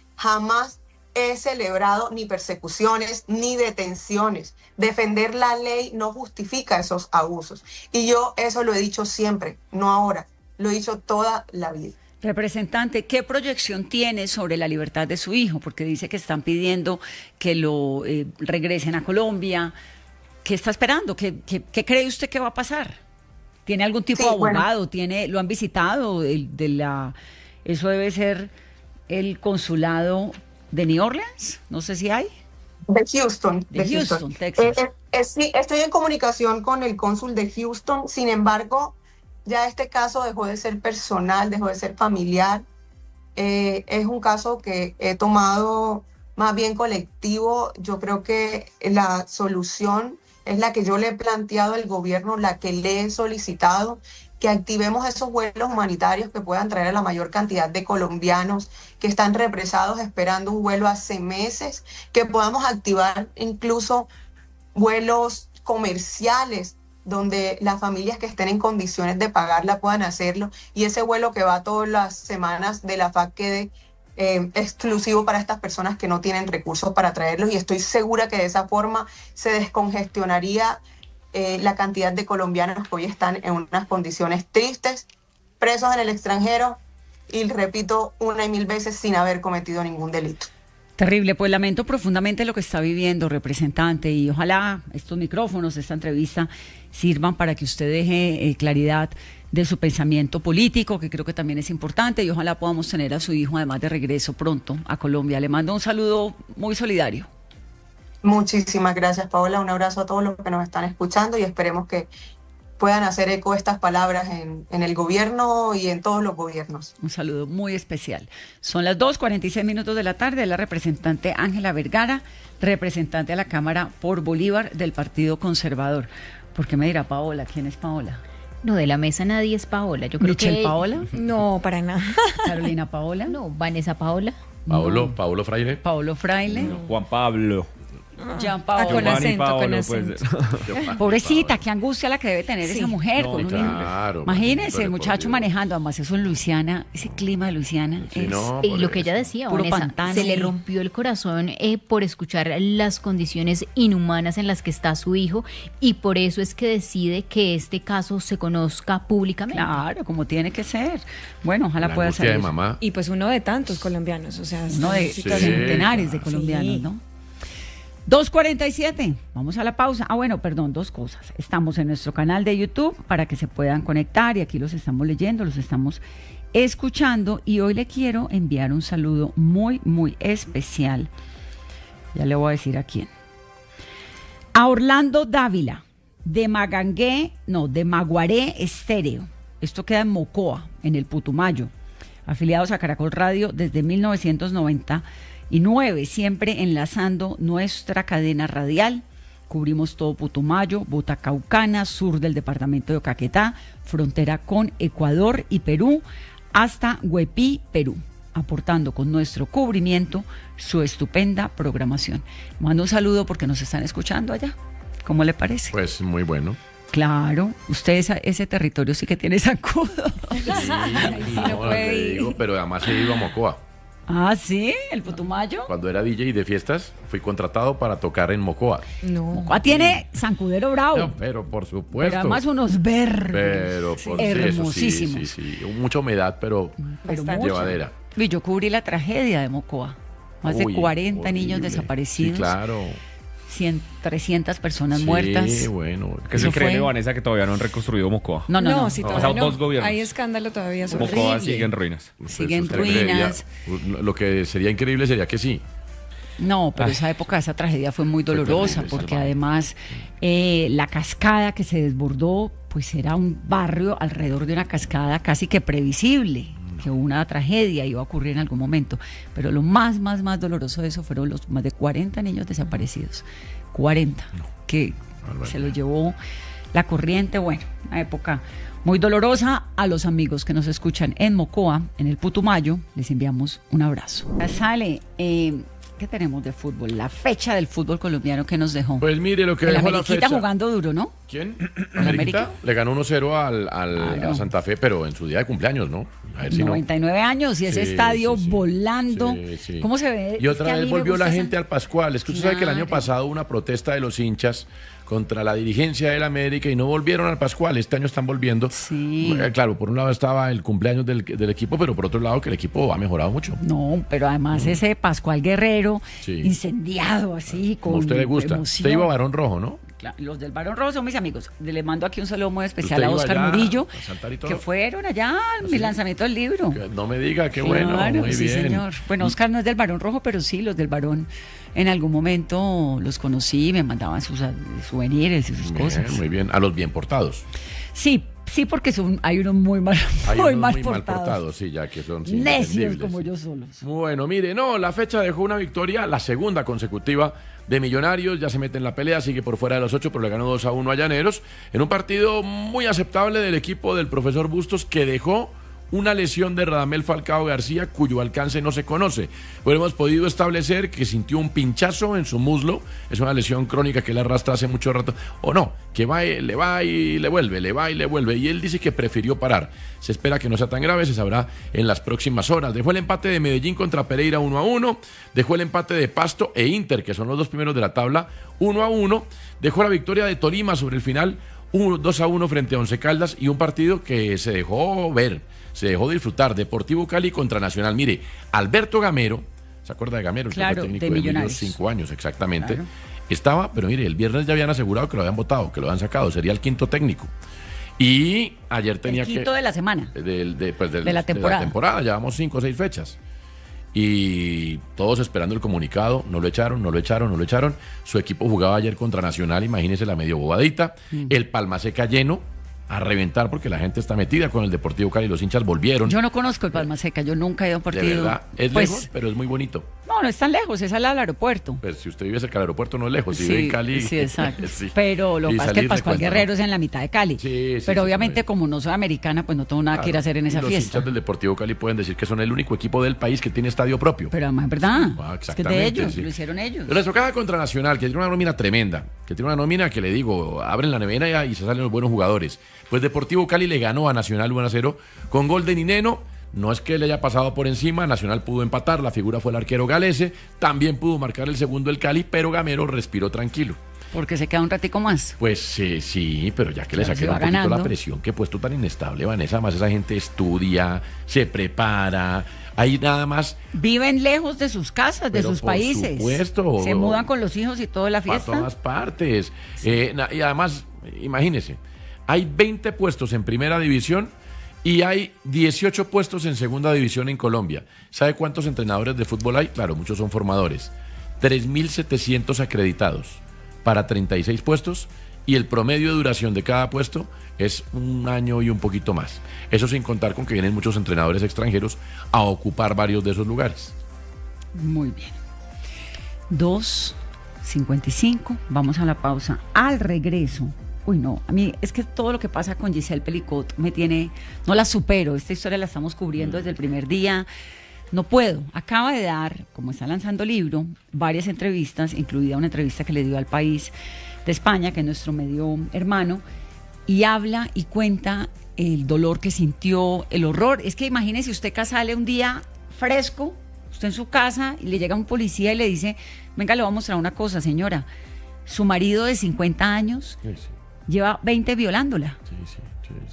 he celebrado ni persecuciones ni detenciones. Defender la ley no justifica esos abusos. Y yo eso lo he dicho siempre, no ahora, lo he dicho toda la vida. Representante, ¿qué proyección tiene sobre la libertad de su hijo? Porque dice que están pidiendo que lo regresen a Colombia. ¿Qué está esperando? ¿Qué cree usted que va a pasar? ¿Tiene algún tipo de abogado? ¿Lo han visitado? Eso debe ser el consulado de New Orleans, no sé si hay. De Houston. De Houston, Texas. Sí, estoy en comunicación con el cónsul de Houston, sin embargo, ya este caso dejó de ser personal, dejó de ser familiar. Es un caso que he tomado más bien colectivo. Yo creo que la solución es la que yo le he planteado al gobierno, la que le he solicitado, que activemos esos vuelos humanitarios que puedan traer a la mayor cantidad de colombianos que están represados esperando un vuelo hace meses, que podamos activar incluso vuelos comerciales donde las familias que estén en condiciones de pagarla puedan hacerlo, y ese vuelo que va todas las semanas de la FAC quede exclusivo para estas personas que no tienen recursos para traerlos, y estoy segura que de esa forma se descongestionaría la cantidad de colombianos que hoy están en unas condiciones tristes, presos en el extranjero, y repito una y mil veces, sin haber cometido ningún delito. Terrible, pues lamento profundamente lo que está viviendo, representante, y ojalá estos micrófonos, esta entrevista, sirvan para que usted deje claridad de su pensamiento político, que creo que también es importante, y ojalá podamos tener a su hijo además de regreso pronto a Colombia. Le mando un saludo muy solidario. Muchísimas gracias, Paola. Un abrazo a todos los que nos están escuchando y esperemos que puedan hacer eco estas palabras en el gobierno y en todos los gobiernos. Un saludo muy especial. Son las 2:46 de la tarde. La representante Ángela Vergara, representante a la Cámara por Bolívar del Partido Conservador. ¿Por qué me dirá Paola? ¿Quién es Paola? No, de la mesa nadie es Paola. Yo creo ¿Michelle que Paola? No, para nada. ¿Carolina Paola? No, Vanessa Paola. Paolo Fraile. Paolo Fraile. No, Juan Pablo. Jean Paolo. Con Giovanni acento, Paolo, con pues. acento. Pobrecita, qué angustia la que debe tener esa mujer. No, con claro, imagínense, pero el por muchacho Dios. manejando, además eso en Luisiana, ese clima de Luisiana Sí, es... no, Y por lo que eso. ella decía, Puro Vanessa, pantano. se le rompió el corazón por escuchar las condiciones inhumanas en las que está su hijo, y por eso es que decide que este caso se conozca públicamente. Claro, como tiene que ser. Bueno, ojalá La pueda angustia salir. de mamá. Y pues uno de tantos colombianos, o sea, Uno de Sí. centenares de Sí. colombianos, ¿no? 2:47, vamos a la pausa. Perdón, dos cosas. Estamos en nuestro canal de YouTube para que se puedan conectar, y aquí los estamos leyendo, los estamos escuchando, y hoy le quiero enviar un saludo muy, muy especial. Ya le voy a decir a quién. A Orlando Dávila, de Maguaré Estéreo. Esto queda en Mocoa, en el Putumayo. Afiliados a Caracol Radio desde 1999, siempre enlazando nuestra cadena radial. Cubrimos todo Putumayo, Boyacaucana, sur del departamento de Caquetá, frontera con Ecuador y Perú, hasta Huepí, Perú, aportando con nuestro cubrimiento su estupenda programación. Mando un saludo porque nos están escuchando allá. ¿Cómo le parece? Pues muy bueno. Claro, usted ese territorio sí que tiene zancudo. Le digo, pero además he ido a Mocoa. Ah, ¿sí? ¿El Putumayo? Cuando era DJ de fiestas, fui contratado para tocar en Mocoa. no. Mocoa tiene zancudero bravo. No, pero por supuesto. Pero además unos verdes. Pero por hermosísimos. Sí. Mucha humedad, pero Bastante. llevadera. Y yo cubrí la tragedia de Mocoa. Más de Uy, 40 niños horrible. desaparecidos. Sí, claro. 300 personas Sí, muertas. bueno. Que es Eso increíble, fue- Vanessa, que todavía no han reconstruido Mocoa. No. Sí, Ha todavía pasado no. dos gobiernos. Hay escándalo todavía sobre Mocoa horrible. sigue en ruinas. Sigue en Usted ruinas. creería- Lo que sería increíble sería que sí. No, pero Ay. esa época, esa tragedia fue muy dolorosa, terrible, porque salvaje. además la cascada que se desbordó, pues era un barrio alrededor de una cascada casi que previsible, que una tragedia iba a ocurrir en algún momento. Pero lo más doloroso de eso fueron los más de 40 niños desaparecidos. 40, que barbaridad. se los llevó la corriente. Bueno, una época muy dolorosa. A los amigos que nos escuchan en Mocoa, en el Putumayo, les enviamos un abrazo. Ya sale, ¿qué tenemos de fútbol? La fecha del fútbol colombiano que nos dejó. Pues mire lo que el dejó la Ameriquita fecha. jugando duro, ¿no? ¿Quién? ¿El ¿Ameriquita? América? Le ganó 1-0 Claro. a Santa Fe, pero en su día de cumpleaños, ¿no? A ver si 99 años y ese estadio volando. Sí. ¿Cómo se ve? Y otra vez volvió la gente al Pascual. Es que usted sabe que el año Claro. pasado hubo una protesta de los hinchas contra la dirigencia del América y no volvieron al Pascual. Este año están volviendo. Sí. Claro, por un lado estaba el cumpleaños del equipo, pero por otro lado que el equipo ha mejorado mucho. No, pero además ese Pascual Guerrero Sí. incendiado así, con Como a usted le gusta. emoción. Usted iba a Barón Rojo, ¿no? Claro, los del Barón Rojo son mis amigos. Le mando aquí un saludo muy especial ¿Usted a iba Oscar allá Murillo, a saltar y todo? que fueron allá al ¿Sí? lanzamiento del libro. Que no me diga, qué Claro, bueno, muy sí, bien. señor. Bueno, Oscar no es del Barón Rojo, pero sí, los del Barón en algún momento los conocí, me mandaban sus souvenirs y sus Bien, cosas. muy bien, a los bien portados. Sí, porque hay unos muy mal, Hay muy unos mal muy mal portados. portados, sí, ya que son Necios indefendibles. como yo solos. Bueno, mire, no, la fecha dejó una victoria, la segunda consecutiva de Millonarios, ya se mete en la pelea, sigue por fuera de los 8, pero le ganó 2-1 a Llaneros, en un partido muy aceptable del equipo del profesor Bustos, que dejó una lesión de Radamel Falcao García, cuyo alcance no se conoce. Pero hemos podido establecer que sintió un pinchazo en su muslo, es una lesión crónica que le arrastra hace mucho rato, o no, que le va y le vuelve, le va y le vuelve, y él dice que prefirió parar. Se espera que no sea tan grave, se sabrá en las próximas horas. Dejó el empate de Medellín contra Pereira 1-1, dejó el empate de Pasto e Inter, que son los dos primeros de la tabla, 1-1, dejó la victoria de Tolima sobre el final, 2-1 frente a Once Caldas, y un partido que se dejó ver, se dejó disfrutar, Deportivo Cali contra Nacional. Mire, Alberto Gamero, ¿se acuerda de Gamero? El que Claro, fue técnico de de Millonarios. 5 años, exactamente. Claro. Estaba, pero mire, el viernes ya habían asegurado que lo habían votado, que lo habían sacado, sería el quinto técnico. Y ayer tenía El quinto de la semana. de la temporada. Llevamos 5 o 6 fechas. Y todos esperando el comunicado, no lo echaron. Su equipo jugaba ayer contra Nacional, imagínense la medio bobadita. El Palma Seca lleno, a reventar porque la gente está metida con el Deportivo Cali, los hinchas volvieron. Yo no conozco el Palma Seca, yo nunca he ido a un De partido. verdad, es Pues, lejos, pero es muy bonito. no es tan lejos, es al lado del aeropuerto. Pues si usted vive cerca del aeropuerto no es lejos, si vive en Cali. Sí, exacto. sí. Pero lo Y que pasa es que el salir le Pascual cuesta, Guerrero ¿no? es en la mitad de Cali. Sí, pero sí, obviamente sí. como no soy americana, pues no tengo nada que ir a hacer en Y esa los fiesta. hinchas del Deportivo Cali pueden decir que son el único equipo del país que tiene estadio propio. Pero además es verdad, es que es de exactamente, ellos, sí. lo hicieron ellos. Pero eso caja contra Nacional, que tiene una nómina tremenda, que tiene una nómina que le digo, abren la nevera y se salen los buenos jugadores. Pues Deportivo Cali le ganó a Nacional 1-0 con gol de Nineno. No es que le haya pasado por encima, Nacional pudo empatar, la figura fue el arquero Galese, también pudo marcar el segundo el Cali, pero Gamero respiró tranquilo. Porque se queda un ratico más. Pues sí, pero ya que le Claro, saqué se un va poquito ganando. la presión, que puesto tan inestable, Vanessa, más esa gente estudia, se prepara, hay nada más Viven lejos de sus casas, de Pero sus por países. supuesto. Se mudan con los hijos y toda la para fiesta. todas partes. Y además, imagínese, hay 20 puestos en primera división y hay 18 puestos en segunda división en Colombia. ¿Sabe cuántos entrenadores de fútbol hay? Claro, muchos son formadores. 3.700 acreditados para 36 puestos y el promedio de duración de cada puesto es 1 año y un poquito más. Eso sin contar con que vienen muchos entrenadores extranjeros a ocupar varios de esos lugares. Muy bien. 2:55. Vamos a la pausa. Al regreso. Uy, no. A mí es que todo lo que pasa con Giselle Pelicot me tiene. No la supero. Esta historia la estamos cubriendo desde el primer día. No puedo. Acaba de dar, como está lanzando libro, varias entrevistas, incluida una entrevista que le dio al País de España, que es nuestro medio hermano, y habla y cuenta el dolor que sintió, el horror. Es que imagínese usted sale un día fresco, usted en su casa, y le llega un policía y le dice, venga, le voy a mostrar una cosa, señora. Su marido de 50 años lleva 20 violándola.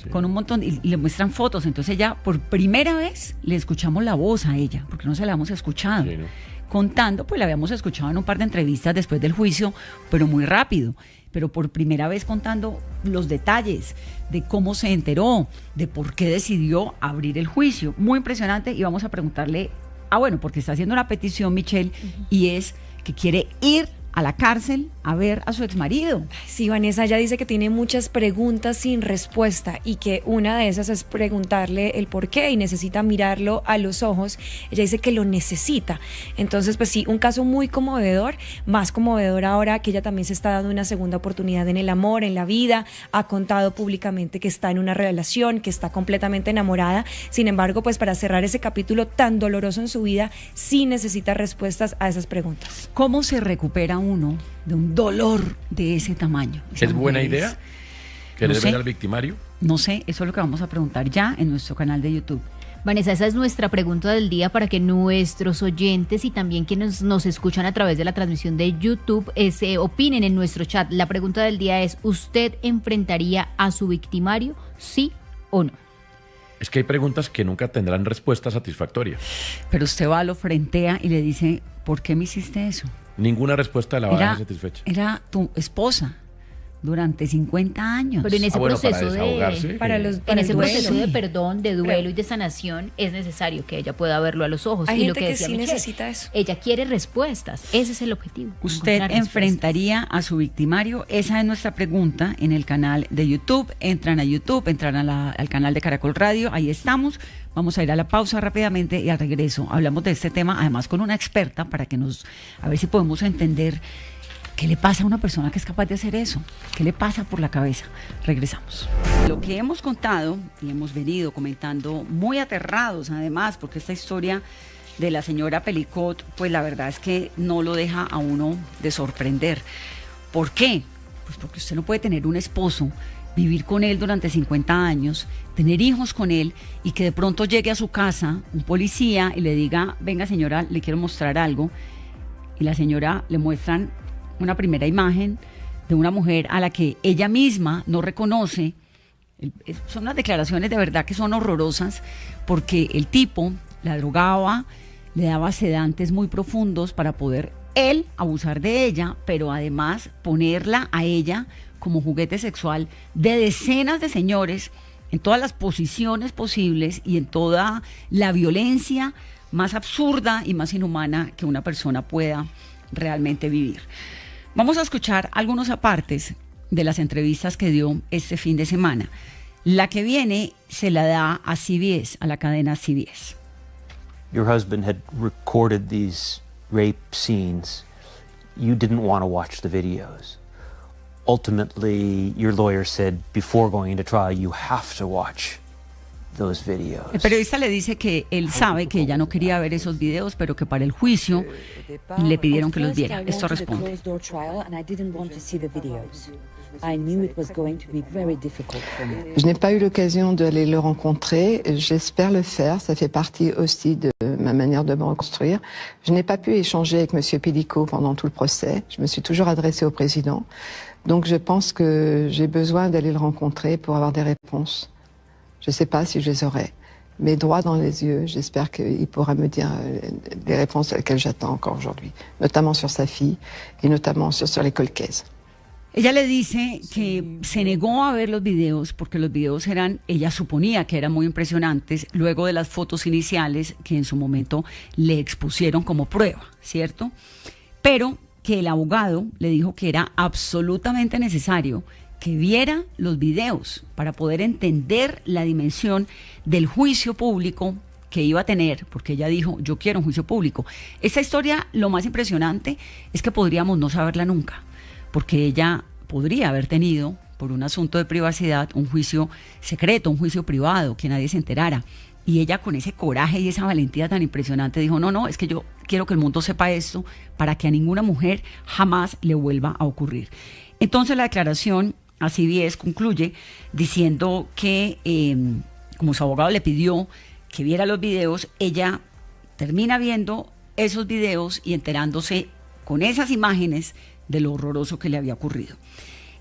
Con un montón, y le muestran fotos. Entonces ella, por primera vez, le escuchamos la voz a ella, porque no se la habíamos escuchado. Sí, ¿no? Contando, pues la habíamos escuchado en un par de entrevistas después del juicio, pero muy rápido. Pero por primera vez contando los detalles de cómo se enteró, de por qué decidió abrir el juicio. Muy impresionante, y vamos a preguntarle, bueno, porque está haciendo una petición, Michelle, y es que quiere ir a la cárcel a ver a su exmarido. Sí, Vanessa, ella dice que tiene muchas preguntas sin respuesta y que una de esas es preguntarle el por qué y necesita mirarlo a los ojos. Ella dice que lo necesita. Entonces, pues sí, un caso muy conmovedor, más conmovedor ahora que ella también se está dando una segunda oportunidad en el amor, en la vida. Ha contado públicamente que está en una relación, que está completamente enamorada. Sin embargo, pues para cerrar ese capítulo tan doloroso en su vida, sí necesita respuestas a esas preguntas. ¿Cómo se recupera uno de un dolor de ese tamaño? ¿Es buena idea querer ver al victimario? No sé, eso es lo que vamos a preguntar ya en nuestro canal de YouTube. Vanessa, esa es nuestra pregunta del día para que nuestros oyentes y también quienes nos escuchan a través de la transmisión de YouTube opinen en nuestro chat. La pregunta del día es, ¿usted enfrentaría a su victimario, sí o no? Es que hay preguntas que nunca tendrán respuesta satisfactoria. Pero usted va, lo frentea y le dice, ¿por qué me hiciste eso? Ninguna respuesta la va a dejar satisfecha. Era tu esposa durante 50 años. Pero en ese proceso proceso de perdón, de duelo y de sanación es necesario que ella pueda verlo a los ojos. Hay y gente lo que que decía sí Michelle, necesita eso. ella quiere respuestas. Ese es el objetivo. ¿Usted enfrentaría a su victimario? Esa es nuestra pregunta en el canal de YouTube. Entran a YouTube, entran al canal de Caracol Radio. Ahí estamos. Vamos a ir a la pausa rápidamente y al regreso hablamos de este tema, además con una experta, para que a ver si podemos entender qué le pasa a una persona que es capaz de hacer eso. ¿Qué le pasa por la cabeza? Regresamos. Lo que hemos contado y hemos venido comentando, muy aterrados además, porque esta historia de la señora Pelicot, pues la verdad es que no lo deja a uno de sorprender. ¿Por qué? Pues porque usted no puede tener un esposo, vivir con él durante 50 años, tener hijos con él y que de pronto llegue a su casa un policía y le diga, venga señora, le quiero mostrar algo, y la señora le muestran una primera imagen de una mujer a la que ella misma no reconoce. Son unas declaraciones de verdad que son horrorosas, porque el tipo la drogaba, le daba sedantes muy profundos para poder él abusar de ella, pero además ponerla a ella como juguete sexual de decenas de señores en todas las posiciones posibles y en toda la violencia más absurda y más inhumana que una persona pueda realmente vivir. Vamos a escuchar algunos apartes de las entrevistas que dio este fin de semana. La que viene se la da a CBS, a la cadena CBS. Your husband had recorded these rape scenes. You didn't want to watch the videos. Ultimately, your lawyer said before going into trial, you have to watch those videos. El periodista le dice que él sabe que ella no quería ver esos videos, pero que para el juicio le pidieron que los viera. Esto responde. Je n'ai pas eu l'occasion d'aller le rencontrer. J'espère le faire. Ça fait partie aussi de ma manière de me reconstruire. Je n'ai pas pu échanger avec M. Pellicot pendant tout le procès. Je me suis toujours adressée au président. Donc je pense que j'ai besoin d'aller le rencontrer pour avoir des réponses. Je ne sais pas si je les aurai, mais droit dans les yeux, j'espère qu'il pourra me dire des réponses auxquelles j'attends encore aujourd'hui, notamment sur sa fille et notamment sur l'école Case. Ella le dice que se negó a ver los videos porque los videos ella suponía que eran muy impresionantes luego de las fotos iniciales que en su momento le expusieron como prueba, ¿cierto? Pero que el abogado le dijo que era absolutamente necesario que viera los videos para poder entender la dimensión del juicio público que iba a tener, porque ella dijo, yo quiero un juicio público. Esta historia, lo más impresionante es que podríamos no saberla nunca, porque ella podría haber tenido, por un asunto de privacidad, un juicio secreto, un juicio privado, que nadie se enterara. Y ella, con ese coraje y esa valentía tan impresionante, dijo, no, es que yo quiero que el mundo sepa esto para que a ninguna mujer jamás le vuelva a ocurrir. Entonces la declaración a CBS concluye diciendo que, como su abogado le pidió que viera los videos, ella termina viendo esos videos y enterándose con esas imágenes de lo horroroso que le había ocurrido.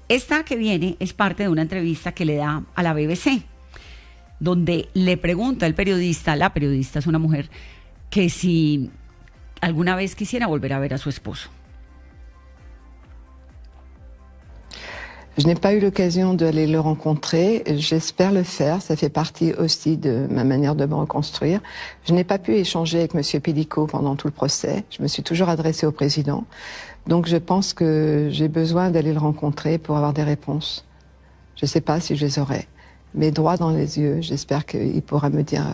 Esta que viene es parte de una entrevista que le da a la BBC, donde le pregunta la periodista es una mujer, que si alguna vez quisiera volver a ver a su esposo. Je n'ai pas eu l'occasion d'aller le rencontrer. J'espère le faire. Ça fait partie aussi de ma manière de me reconstruire. Je n'ai pas pu échanger avec M. Pellicot pendant tout le procès. Je me suis toujours adressée au président. Donc je pense que j'ai besoin d'aller le rencontrer pour avoir des réponses. Je ne sais pas si je les aurai, mais droit dans les yeux, j'espère qu'il pourra me dire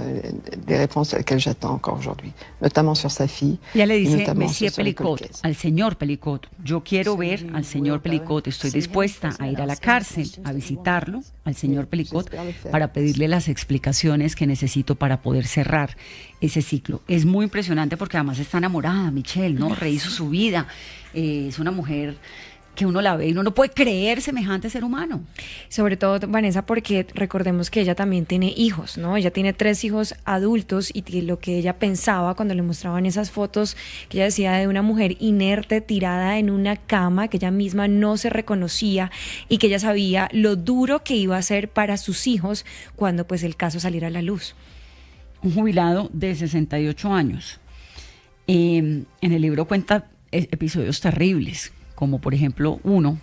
des réponses auxquelles j'attends encore aujourd'hui, notamment sur sa fille. Ya le dice Monsieur Pellicot, al señor Pellicot, yo quiero ver al señor Pellicot, estoy dispuesta a ir a la cárcel, a visitarlo, al señor Pellicot, para pedirle las explicaciones que necesito para poder cerrar ese ciclo. Es muy impresionante porque además está enamorada, Michelle, ¿no? Rehizo su vida, es una mujer que uno la ve y uno no puede creer semejante ser humano. Sobre todo, Vanessa, porque recordemos que ella también tiene hijos, ¿no? Ella tiene 3 hijos adultos y lo que ella pensaba cuando le mostraban esas fotos, que ella decía de una mujer inerte, tirada en una cama, que ella misma no se reconocía y que ella sabía lo duro que iba a ser para sus hijos cuando pues el caso saliera a la luz. Un jubilado de 68 años. En el libro cuenta episodios terribles, como por ejemplo uno,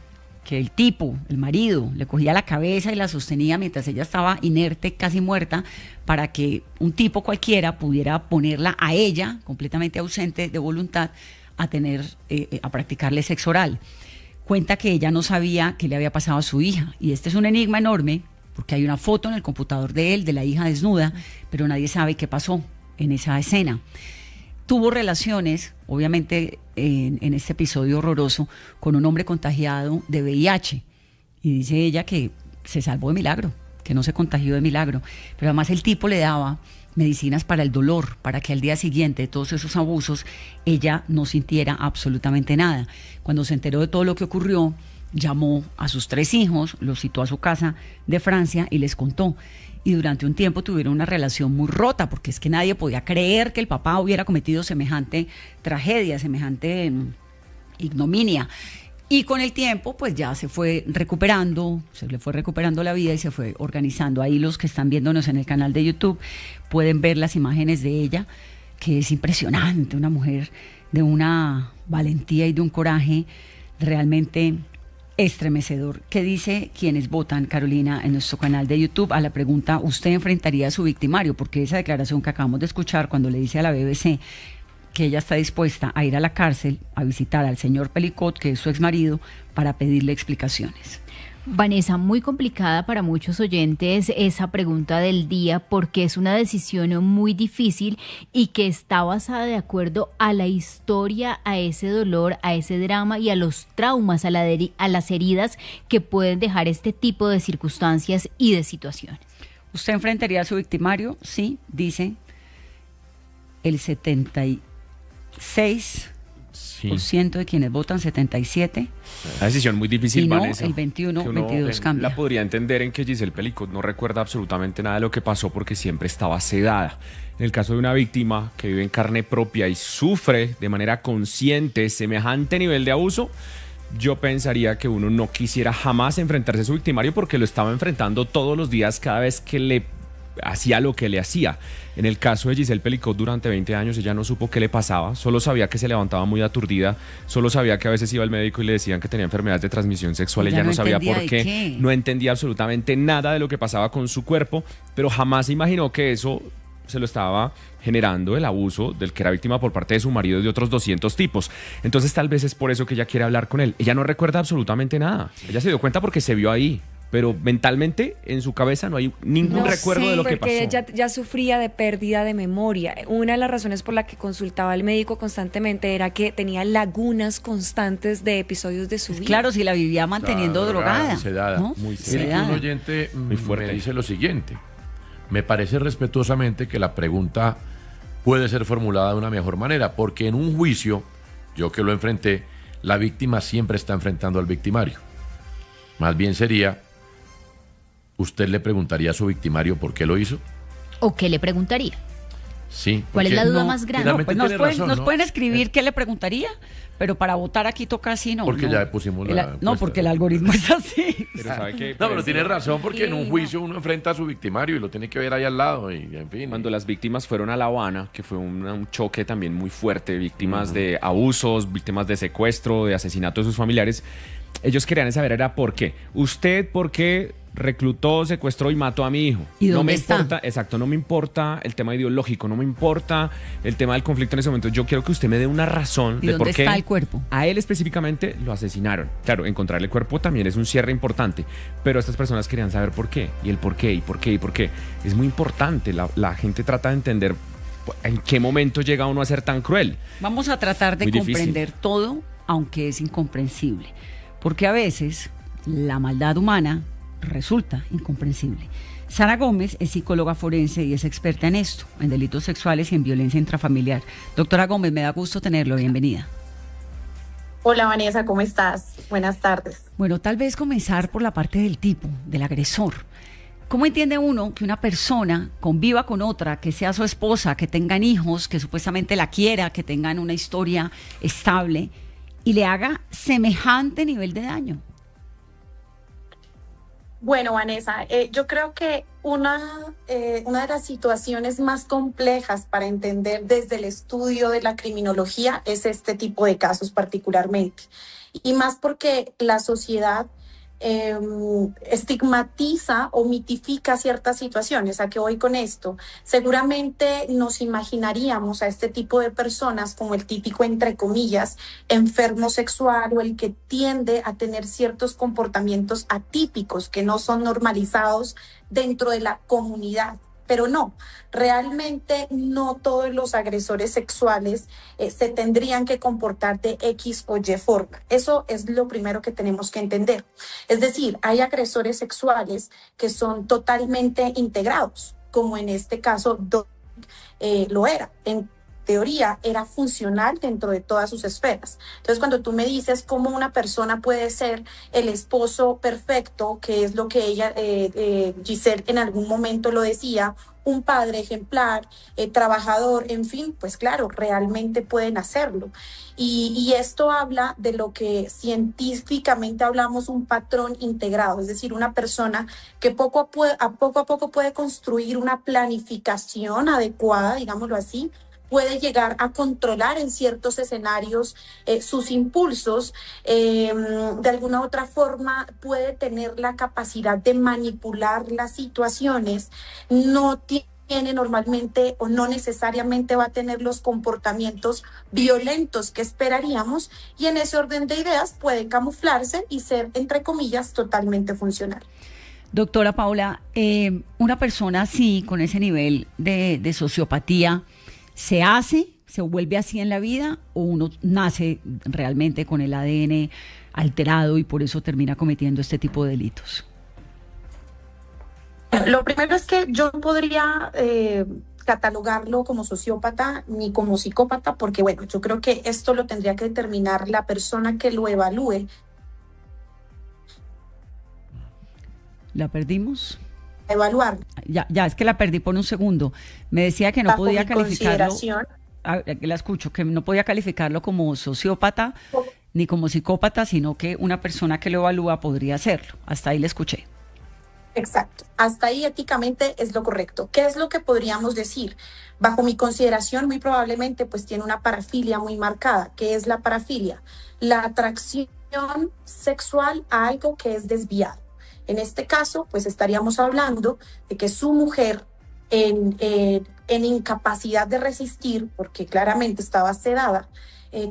que el tipo, el marido, le cogía la cabeza y la sostenía mientras ella estaba inerte, casi muerta, para que un tipo cualquiera pudiera ponerla a ella, completamente ausente de voluntad, a practicarle sexo oral. Cuenta que ella no sabía qué le había pasado a su hija, y este es un enigma enorme, porque hay una foto en el computador de él, de la hija desnuda, pero nadie sabe qué pasó en esa escena. Tuvo relaciones, obviamente, en este episodio horroroso, con un hombre contagiado de VIH. Y dice ella que se salvó de milagro, que no se contagió de milagro. Pero además el tipo le daba medicinas para el dolor, para que al día siguiente de todos esos abusos, ella no sintiera absolutamente nada. Cuando se enteró de todo lo que ocurrió, llamó a sus 3 hijos, los citó a su casa de Francia y les contó. Y durante un tiempo tuvieron una relación muy rota, porque es que nadie podía creer que el papá hubiera cometido semejante tragedia, semejante ignominia. Y con el tiempo, pues ya se fue recuperando, se le fue recuperando la vida y se fue organizando. Ahí los que están viéndonos en el canal de YouTube pueden ver las imágenes de ella, que es impresionante, una mujer de una valentía y de un coraje realmente estremecedor. ¿Qué dice quienes votan, Carolina, en nuestro canal de YouTube a la pregunta, ¿usted enfrentaría a su victimario? Porque esa declaración que acabamos de escuchar cuando le dice a la BBC que ella está dispuesta a ir a la cárcel a visitar al señor Pelicot, que es su exmarido, para pedirle explicaciones. Vanessa, muy complicada para muchos oyentes esa pregunta del día, porque es una decisión muy difícil y que está basada de acuerdo a la historia, a ese dolor, a ese drama y a los traumas, a las heridas que pueden dejar este tipo de circunstancias y de situaciones. ¿Usted enfrentaría a su victimario? Sí, dice el 76%. De quienes votan, 77. Una decisión muy difícil, y no, Vanessa. El 22 cambia. La podría entender en que Giselle Pelicot no recuerda absolutamente nada de lo que pasó porque siempre estaba sedada. En el caso de una víctima que vive en carne propia y sufre de manera consciente semejante nivel de abuso, yo pensaría que uno no quisiera jamás enfrentarse a su victimario porque lo estaba enfrentando todos los días cada vez que le hacía lo que le hacía. En el caso de Giselle Pelicot, durante 20 años ella no supo qué le pasaba, solo sabía que se levantaba muy aturdida, solo sabía que a veces iba al médico y le decían que tenía enfermedades de transmisión sexual, ella no sabía por qué, no entendía absolutamente nada de lo que pasaba con su cuerpo, pero jamás imaginó que eso se lo estaba generando el abuso del que era víctima por parte de su marido y de otros 200 tipos. Entonces tal vez es por eso que ella quiere hablar con él. Ella no recuerda absolutamente nada, ella se dio cuenta porque se vio ahí, pero mentalmente en su cabeza no hay ningún recuerdo de lo que pasó. Porque ella ya sufría de pérdida de memoria. Una de las razones por la que consultaba al médico constantemente era que tenía lagunas constantes de episodios de su vida. Claro, si la vivía manteniendo drogada. Sedada. ¿No? Muy sedada. Un oyente me dice lo siguiente: me parece respetuosamente que la pregunta puede ser formulada de una mejor manera, porque en un juicio, yo que lo enfrenté, la víctima siempre está enfrentando al victimario. Más bien sería, ¿usted le preguntaría a su victimario por qué lo hizo? ¿O qué le preguntaría? Sí. ¿Cuál es la duda más grande? No, pues nos pueden escribir qué le preguntaría, pero para votar aquí toca así, ¿no? Porque ya pusimos la... No, porque el algoritmo es así. Pero ¿sabe qué? No, pero tiene razón, porque en un juicio uno enfrenta a su victimario y lo tiene que ver ahí al lado, y en fin. Cuando las víctimas fueron a La Habana, que fue un choque también muy fuerte, víctimas de abusos, víctimas de secuestro, de asesinato de sus familiares, ellos querían saber era por qué. ¿Usted por qué reclutó, secuestró y mató a mi hijo? ¿Y dónde no me está? importa, exacto, no me importa el tema ideológico, no me importa el tema del conflicto en ese momento. Yo quiero que usted me dé una razón de por qué está el cuerpo. A él específicamente lo asesinaron. Claro, encontrar el cuerpo también es un cierre importante, pero estas personas querían saber por qué, y el por qué, y por qué, y por qué. Es muy importante, la gente trata de entender en qué momento llega uno a ser tan cruel. Vamos a tratar de Muy difícil. comprender todo, aunque es incomprensible, porque a veces la maldad humana resulta incomprensible. Sara Gómez es psicóloga forense y es experta en esto, en delitos sexuales y en violencia intrafamiliar. Doctora Gómez, me da gusto tenerlo, bienvenida. Hola Vanessa, ¿cómo estás? Buenas tardes. Bueno, tal vez comenzar por la parte del tipo, del agresor. ¿Cómo entiende uno que una persona conviva con otra, que sea su esposa, que tengan hijos, que supuestamente la quiera, que tengan una historia estable y le haga semejante nivel de daño? Bueno, Vanessa, yo creo que una de las situaciones más complejas para entender desde el estudio de la criminología es este tipo de casos particularmente. Y más porque la sociedad estigmatiza o mitifica ciertas situaciones. ¿A qué voy con esto? Seguramente nos imaginaríamos a este tipo de personas como el típico, entre comillas, enfermo sexual o el que tiende a tener ciertos comportamientos atípicos que no son normalizados dentro de la comunidad. Pero no, realmente no todos los agresores sexuales se tendrían que comportar de X o Y forma. Eso es lo primero que tenemos que entender. Es decir, hay agresores sexuales que son totalmente integrados, como en este caso lo era. En teoría era funcional dentro de todas sus esferas. Entonces, cuando tú me dices cómo una persona puede ser el esposo perfecto, que es lo que ella, Giselle, en algún momento lo decía, un padre ejemplar, trabajador, en fin, pues claro, realmente pueden hacerlo. Y esto habla de lo que científicamente hablamos un patrón integrado, es decir, una persona que poco a poco puede construir una planificación adecuada, digámoslo así, puede llegar a controlar en ciertos escenarios sus impulsos, de alguna u otra forma puede tener la capacidad de manipular las situaciones, no tiene normalmente o no necesariamente va a tener los comportamientos violentos que esperaríamos y en ese orden de ideas puede camuflarse y ser, entre comillas, totalmente funcional. Doctora Paula, una persona así, con ese nivel de sociopatía, ¿se vuelve así en la vida o uno nace realmente con el ADN alterado y por eso termina cometiendo este tipo de delitos? Lo primero es que yo no podría catalogarlo como sociópata ni como psicópata, porque bueno, yo creo que esto lo tendría que determinar la persona que lo evalúe. ¿La perdimos? Evaluar. Ya, es que la perdí por un segundo. Me decía que no podía calificarlo. La escucho, que no podía calificarlo como sociópata ni como psicópata, sino que una persona que lo evalúa podría hacerlo. Hasta ahí le escuché. Exacto. Hasta ahí éticamente es lo correcto. ¿Qué es lo que podríamos decir? Bajo mi consideración, muy probablemente pues tiene una parafilia muy marcada. ¿Qué es la parafilia? La atracción sexual a algo que es desviado. En este caso, pues estaríamos hablando de que su mujer en incapacidad de resistir, porque claramente estaba sedada,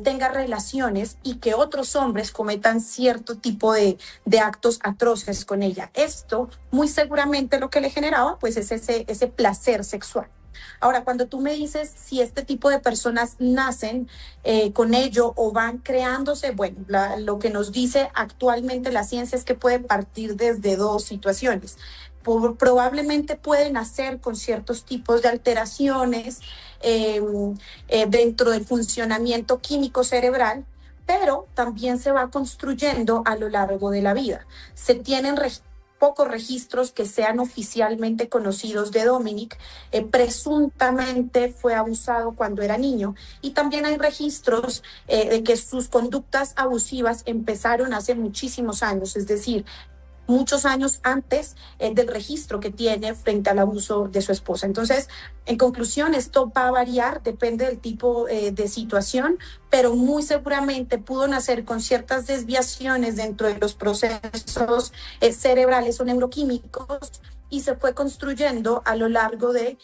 tenga relaciones y que otros hombres cometan cierto tipo de actos atroces con ella. Esto muy seguramente lo que le generaba pues es ese placer sexual. Ahora, cuando tú me dices si este tipo de personas nacen con ello o van creándose, bueno, lo que nos dice actualmente la ciencia es que puede partir desde dos situaciones. Probablemente pueden nacer con ciertos tipos de alteraciones dentro del funcionamiento químico cerebral, pero también se va construyendo a lo largo de la vida. Se tienen pocos registros que sean oficialmente conocidos de Dominic. Presuntamente fue abusado cuando era niño y también hay registros de que sus conductas abusivas empezaron hace muchísimos años, es decir, muchos años antes del registro que tiene frente al abuso de su esposa. Entonces, en conclusión, esto va a variar, depende del tipo de situación, pero muy seguramente pudo nacer con ciertas desviaciones dentro de los procesos cerebrales o neuroquímicos y se fue construyendo a lo largo de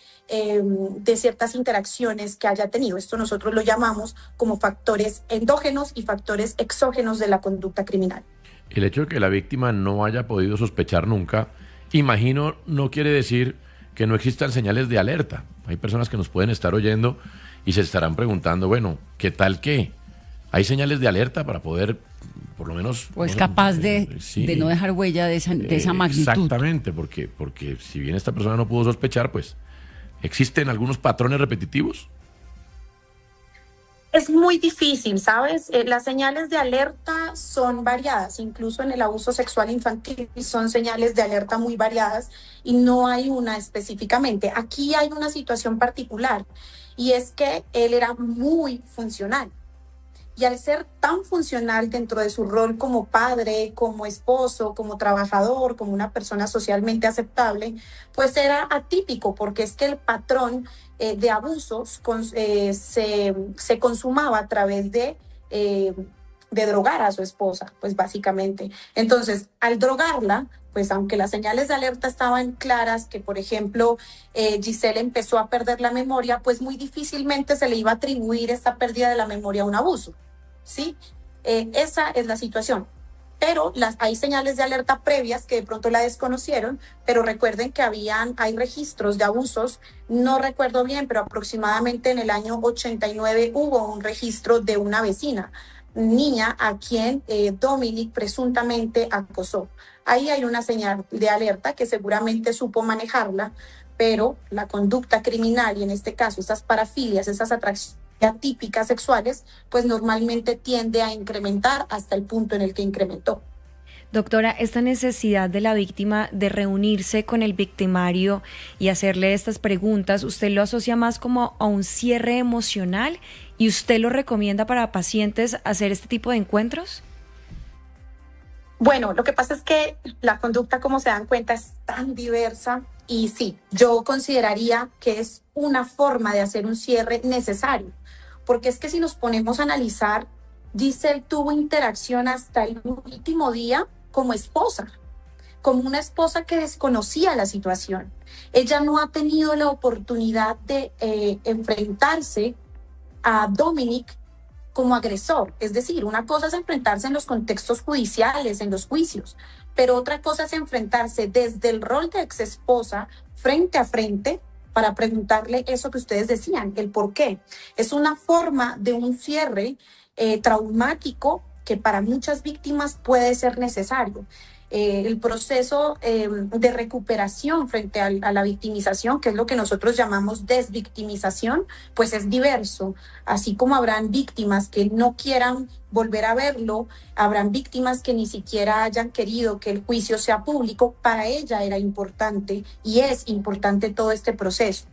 ciertas interacciones que haya tenido. Esto nosotros lo llamamos como factores endógenos y factores exógenos de la conducta criminal. El hecho de que la víctima no haya podido sospechar nunca, imagino, no quiere decir que no existan señales de alerta. Hay personas que nos pueden estar oyendo y se estarán preguntando, bueno, ¿qué tal qué? ¿Hay señales de alerta para poder, por lo menos... O es capaz de no dejar huella de esa magnitud. Exactamente, porque si bien esta persona no pudo sospechar, pues, ¿existen algunos patrones repetitivos? Es muy difícil, ¿sabes? Las señales de alerta son variadas, incluso en el abuso sexual infantil son señales de alerta muy variadas y no hay una específicamente. Aquí hay una situación particular y es que él era muy funcional. Y al ser tan funcional dentro de su rol como padre, como esposo, como trabajador, como una persona socialmente aceptable, pues era atípico, porque es que el patrón de abusos se consumaba a través de drogar a su esposa, pues básicamente. Entonces, al drogarla, pues aunque las señales de alerta estaban claras, que por ejemplo Giselle empezó a perder la memoria, pues muy difícilmente se le iba a atribuir esta pérdida de la memoria a un abuso, ¿sí? Esa es la situación. Pero hay señales de alerta previas que de pronto la desconocieron, pero recuerden que hay registros de abusos, no recuerdo bien, pero aproximadamente en el año 89 hubo un registro de una vecina, niña a quien Dominic presuntamente acosó. Ahí hay una señal de alerta que seguramente supo manejarla, pero la conducta criminal, y en este caso estas parafilias, esas atracciones atípicas sexuales, pues normalmente tiende a incrementar hasta el punto en el que incrementó. Doctora, esta necesidad de la víctima de reunirse con el victimario y hacerle estas preguntas, ¿usted lo asocia más como a un cierre emocional y usted lo recomienda para pacientes hacer este tipo de encuentros? Bueno, lo que pasa es que la conducta, como se dan cuenta, es tan diversa y sí, yo consideraría que es una forma de hacer un cierre necesario, porque es que si nos ponemos a analizar, Giselle tuvo interacción hasta el último día como esposa, como una esposa que desconocía la situación. Ella no ha tenido la oportunidad de enfrentarse a Dominic como agresor. Es decir, una cosa es enfrentarse en los contextos judiciales, en los juicios, pero otra cosa es enfrentarse desde el rol de exesposa frente a frente para preguntarle eso que ustedes decían, el por qué. Es una forma de un cierre traumático que para muchas víctimas puede ser necesario. El proceso de recuperación frente a la victimización, que es lo que nosotros llamamos desvictimización, pues es diverso. Así como habrán víctimas que no quieran volver a verlo, habrán víctimas que ni siquiera hayan querido que el juicio sea público. Para ella era importante y es importante todo este proceso.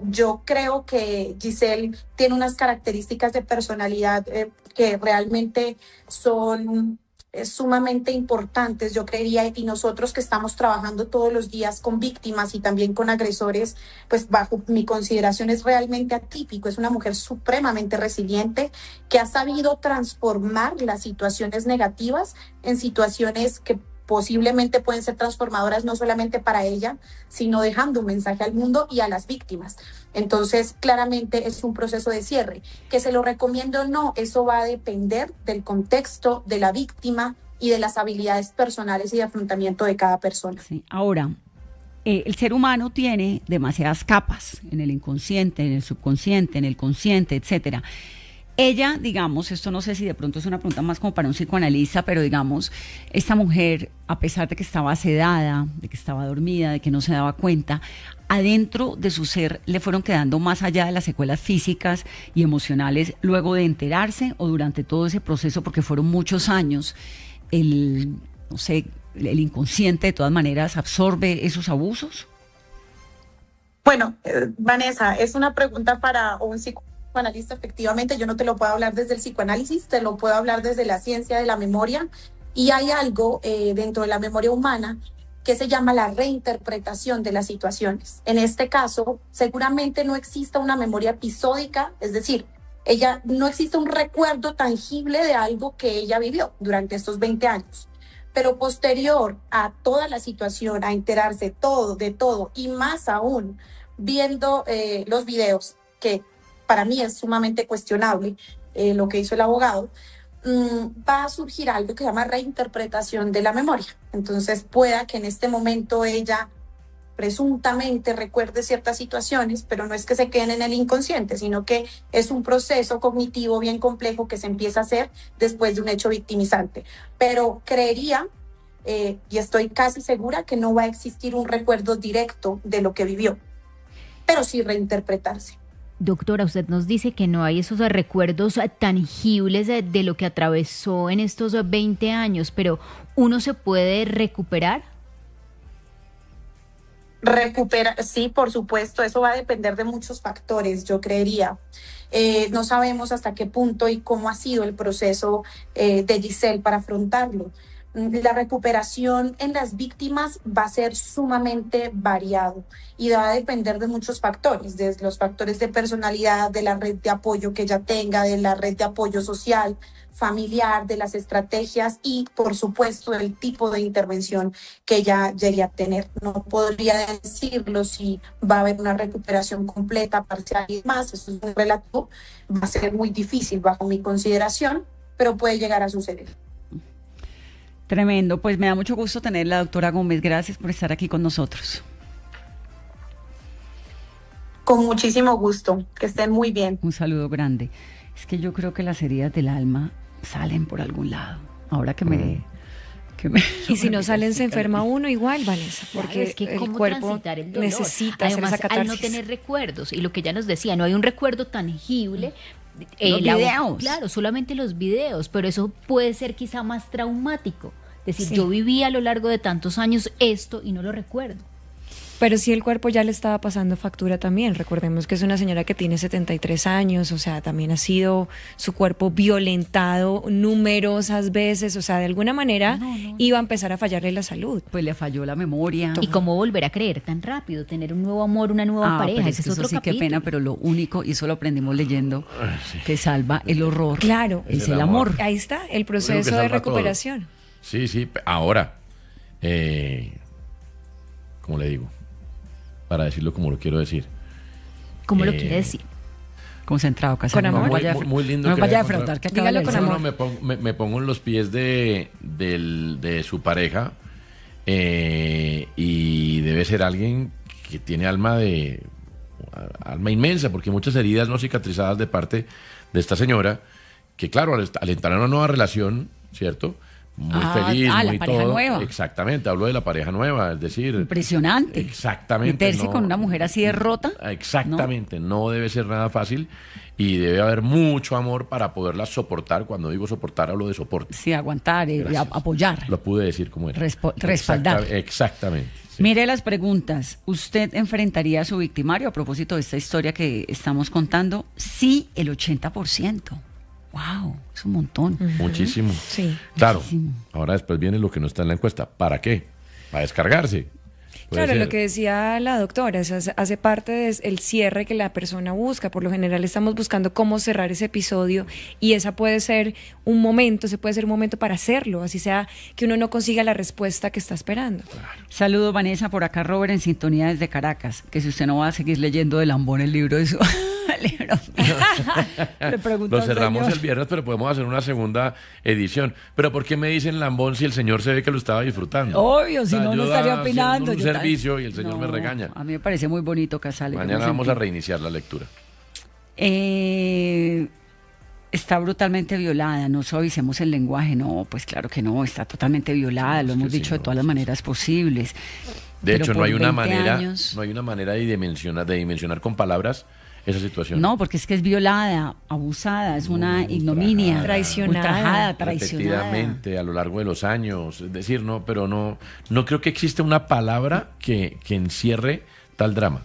Yo creo que Giselle tiene unas características de personalidad que realmente son sumamente importantes, yo creería, y nosotros que estamos trabajando todos los días con víctimas y también con agresores, pues bajo mi consideración es realmente atípico. Es una mujer supremamente resiliente que ha sabido transformar las situaciones negativas en situaciones que posiblemente pueden ser transformadoras no solamente para ella, sino dejando un mensaje al mundo y a las víctimas. Entonces, claramente es un proceso de cierre. Que se lo recomiendo o no, eso va a depender del contexto de la víctima y de las habilidades personales y de afrontamiento de cada persona. Sí. Ahora, el ser humano tiene demasiadas capas en el inconsciente, en el subconsciente, en el consciente, etcétera. Ella, digamos, esto no sé si de pronto es una pregunta más como para un psicoanalista, pero digamos, esta mujer, a pesar de que estaba sedada, de que estaba dormida, de que no se daba cuenta, adentro de su ser le fueron quedando más allá de las secuelas físicas y emocionales luego de enterarse o durante todo ese proceso, porque fueron muchos años, el inconsciente de todas maneras absorbe esos abusos. Bueno, Vanessa, es una pregunta para un psicoanalista. Efectivamente, yo no te lo puedo hablar desde el psicoanálisis, te lo puedo hablar desde la ciencia de la memoria, y hay algo dentro de la memoria humana que se llama la reinterpretación de las situaciones. En este caso, seguramente no exista una memoria episódica, es decir, no existe un recuerdo tangible de algo que ella vivió durante estos 20 años. Pero posterior a toda la situación, a enterarse de todo, y más aún viendo los videos, que para mí es sumamente cuestionable lo que hizo el abogado, va a surgir algo que se llama reinterpretación de la memoria. Entonces pueda que en este momento ella presuntamente recuerde ciertas situaciones, pero no es que se queden en el inconsciente, sino que es un proceso cognitivo bien complejo que se empieza a hacer después de un hecho victimizante. Pero creería, y estoy casi segura, que no va a existir un recuerdo directo de lo que vivió, pero sí reinterpretarse. Doctora, usted nos dice que no hay esos recuerdos tangibles de lo que atravesó en estos 20 años, pero ¿uno se puede recuperar? Sí, por supuesto, eso va a depender de muchos factores, yo creería. No sabemos hasta qué punto y cómo ha sido el proceso de Giselle para afrontarlo. La recuperación en las víctimas va a ser sumamente variado y va a depender de muchos factores, desde los factores de personalidad, de la red de apoyo que ella tenga, de la red de apoyo social, familiar, de las estrategias y, por supuesto, del tipo de intervención que ella llegue a tener. No podría decirlo si va a haber una recuperación completa, parcial y demás, eso es muy relativo, va a ser muy difícil bajo mi consideración, pero puede llegar a suceder. Tremendo, pues me da mucho gusto tenerla, doctora Gómez. Gracias por estar aquí con nosotros. Con muchísimo gusto, que estén muy bien. Un saludo grande. Es que yo creo que las heridas del alma salen por algún lado. Ahora que me y si no salen se enferma uno igual, Vanessa, porque claro, es que el cuerpo el necesita hacer además, esa catarsis. al no tener recuerdos, y lo que ya nos decía, no hay un recuerdo tangible. Los videos. Claro, solamente los videos, pero eso puede ser quizá más traumático. Es decir, Sí. yo viví a lo largo de tantos años esto y no lo recuerdo. Pero sí, el cuerpo ya le estaba pasando factura también. Recordemos que es una señora que tiene 73 años, o sea, también ha sido su cuerpo violentado numerosas veces, o sea, de alguna manera iba a empezar a fallarle la salud. Pues le falló la memoria. ¿Y cómo volver a creer tan rápido? Tener un nuevo amor, una nueva pareja, pero ese es eso otro sí, capítulo. qué pena, pero lo único, y eso lo aprendimos leyendo, que salva el horror. Claro, es el amor. Ahí está, el Lo único que proceso de salva recuperación. todo. Sí, ahora, ¿cómo le digo? Para decirlo como lo quiero decir. ¿Cómo lo quiere decir? Concentrado, casi. Con amor. Muy lindo. No que vaya a haya defraudar, que Dígalo acaba de con decir. amor. me pongo en los pies de su pareja y debe ser alguien que tiene alma inmensa, porque muchas heridas no cicatrizadas de parte de esta señora, que claro, al entrar en una nueva relación, ¿cierto? Muy feliz, la muy pareja todo. nueva. Exactamente, hablo de la pareja nueva, es decir... Impresionante. Exactamente. Meterse con una mujer así de rota. Exactamente, no debe ser nada fácil y debe haber mucho amor para poderla soportar. Cuando digo soportar, hablo de soporte. Sí, aguantar, apoyar. Lo pude decir como era. Respaldar. Exactamente. Sí. Mire las preguntas. ¿Usted enfrentaría a su victimario a propósito de esta historia que estamos contando? Sí, el 80%. ¡Wow! Es un montón. Muchísimo. Sí. Claro. Muchísimo. Ahora después viene lo que no está en la encuesta. ¿Para qué? Para descargarse. Puede Claro, ser. lo que decía la doctora, hace parte del cierre que la persona busca. Por lo general estamos buscando cómo cerrar ese episodio y esa puede ser un momento, para hacerlo, así sea que uno no consiga la respuesta que está esperando. Saludo, Vanessa, por acá Robert en sintonía desde Caracas, que si usted no va a seguir leyendo de Lambón el libro de su libro. Le pregunto Lo al cerramos señor. el viernes, pero podemos hacer una segunda edición. Pero ¿por qué me dicen Lambón si el señor se ve que lo estaba disfrutando? Obvio, si no, no yo estaría haciendo opinando. un Yo servicio y el señor No, me regaña. A mí me parece muy bonito, Casale. yo Mañana me vamos a sentí. reiniciar la lectura. Está brutalmente violada, no suavicemos el lenguaje, no, pues claro que no, está totalmente violada, lo hemos dicho de todas las maneras posibles. De Pero hecho, no por hay una 20 manera, años- no hay una manera de dimensionar con palabras esa situación. No, porque es que es violada, abusada, es una ignominia, ultrajada, traicionada. Repetidamente a lo largo de los años, es decir, no, pero no creo que exista una palabra que encierre tal drama.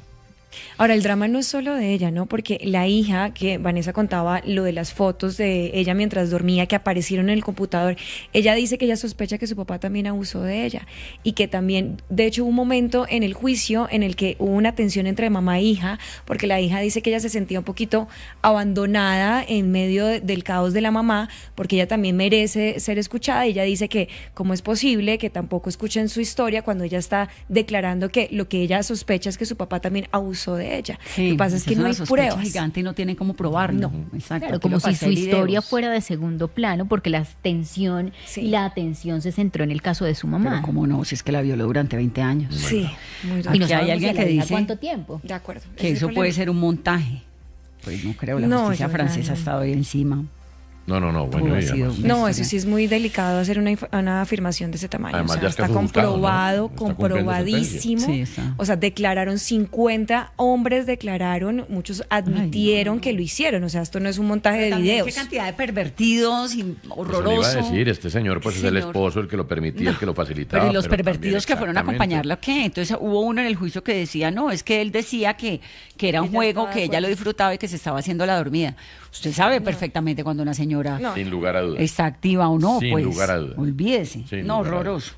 Ahora, el drama no es solo de ella, ¿no? Porque la hija, que Vanessa contaba lo de las fotos de ella mientras dormía, que aparecieron en el computador, ella dice que ella sospecha que su papá también abusó de ella y que también, de hecho, hubo un momento en el juicio en el que hubo una tensión entre mamá e hija, porque la hija dice que ella se sentía un poquito abandonada en medio del caos de la mamá, porque ella también merece ser escuchada y ella dice que cómo es posible que tampoco escuchen su historia cuando ella está declarando que lo que ella sospecha es que su papá también abusó de ella. Sí, Lo que pasa es que no una hay sospecha pruebas. gigante y no tienen cómo probarlo. Exacto. Claro, aquí como lo si pasé su videos. historia fuera de segundo plano, porque la atención y la atención se centró en el caso de su mamá. Pero cómo no, si es que la violó durante 20 años. Sí, muy duro. Y no Aquí hay sabemos alguien si la que hija dice cuánto tiempo. De acuerdo. que ese es eso el puede problema. ser un montaje. Pues no creo, la No, justicia yo francesa no. ha estado ahí encima. No, bueno, no, eso sí es muy delicado hacer una afirmación de ese tamaño. Además, o sea, está comprobado, comprobadísimo. Sí, o sea, declararon 50 hombres, muchos admitieron que lo hicieron. O sea, esto no es un montaje de videos. Qué cantidad de pervertidos y horroroso. Pues iba a decir, este señor pues es el esposo, el que lo permitía, el que lo facilitaba. Pero ¿y los pervertidos que fueron a acompañarlo qué? Entonces hubo uno en el juicio que decía, no, es que él decía que era un juego, que ella lo disfrutaba y que se estaba haciendo la dormida. Usted sabe perfectamente cuando una señora sin lugar a dudas está activa o no, sin pues lugar a dudas. Olvídese. Sin no, horroroso.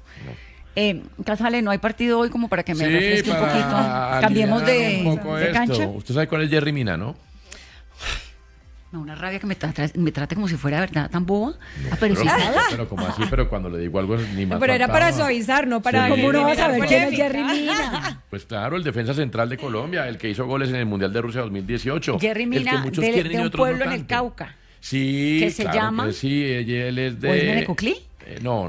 Casale, ¿no hay partido hoy como para que me refresque un poquito? Cambiemos de cancha. Usted sabe cuál es Jerry Mina, ¿no? No, una rabia que me trate como si fuera verdad tan boba. No, pero como así, pero cuando le digo algo ni más. Pero era para suavizar, no para. ¿Cómo no vas a ver quién es Jerry Mina? Pues claro, el defensa central de Colombia, el que hizo goles en el Mundial de Rusia 2018. Jerry Mina, de un pueblo en el Cauca. Sí, ¿qué se llama? Sí, él es de. ¿O es de Necoclí? No,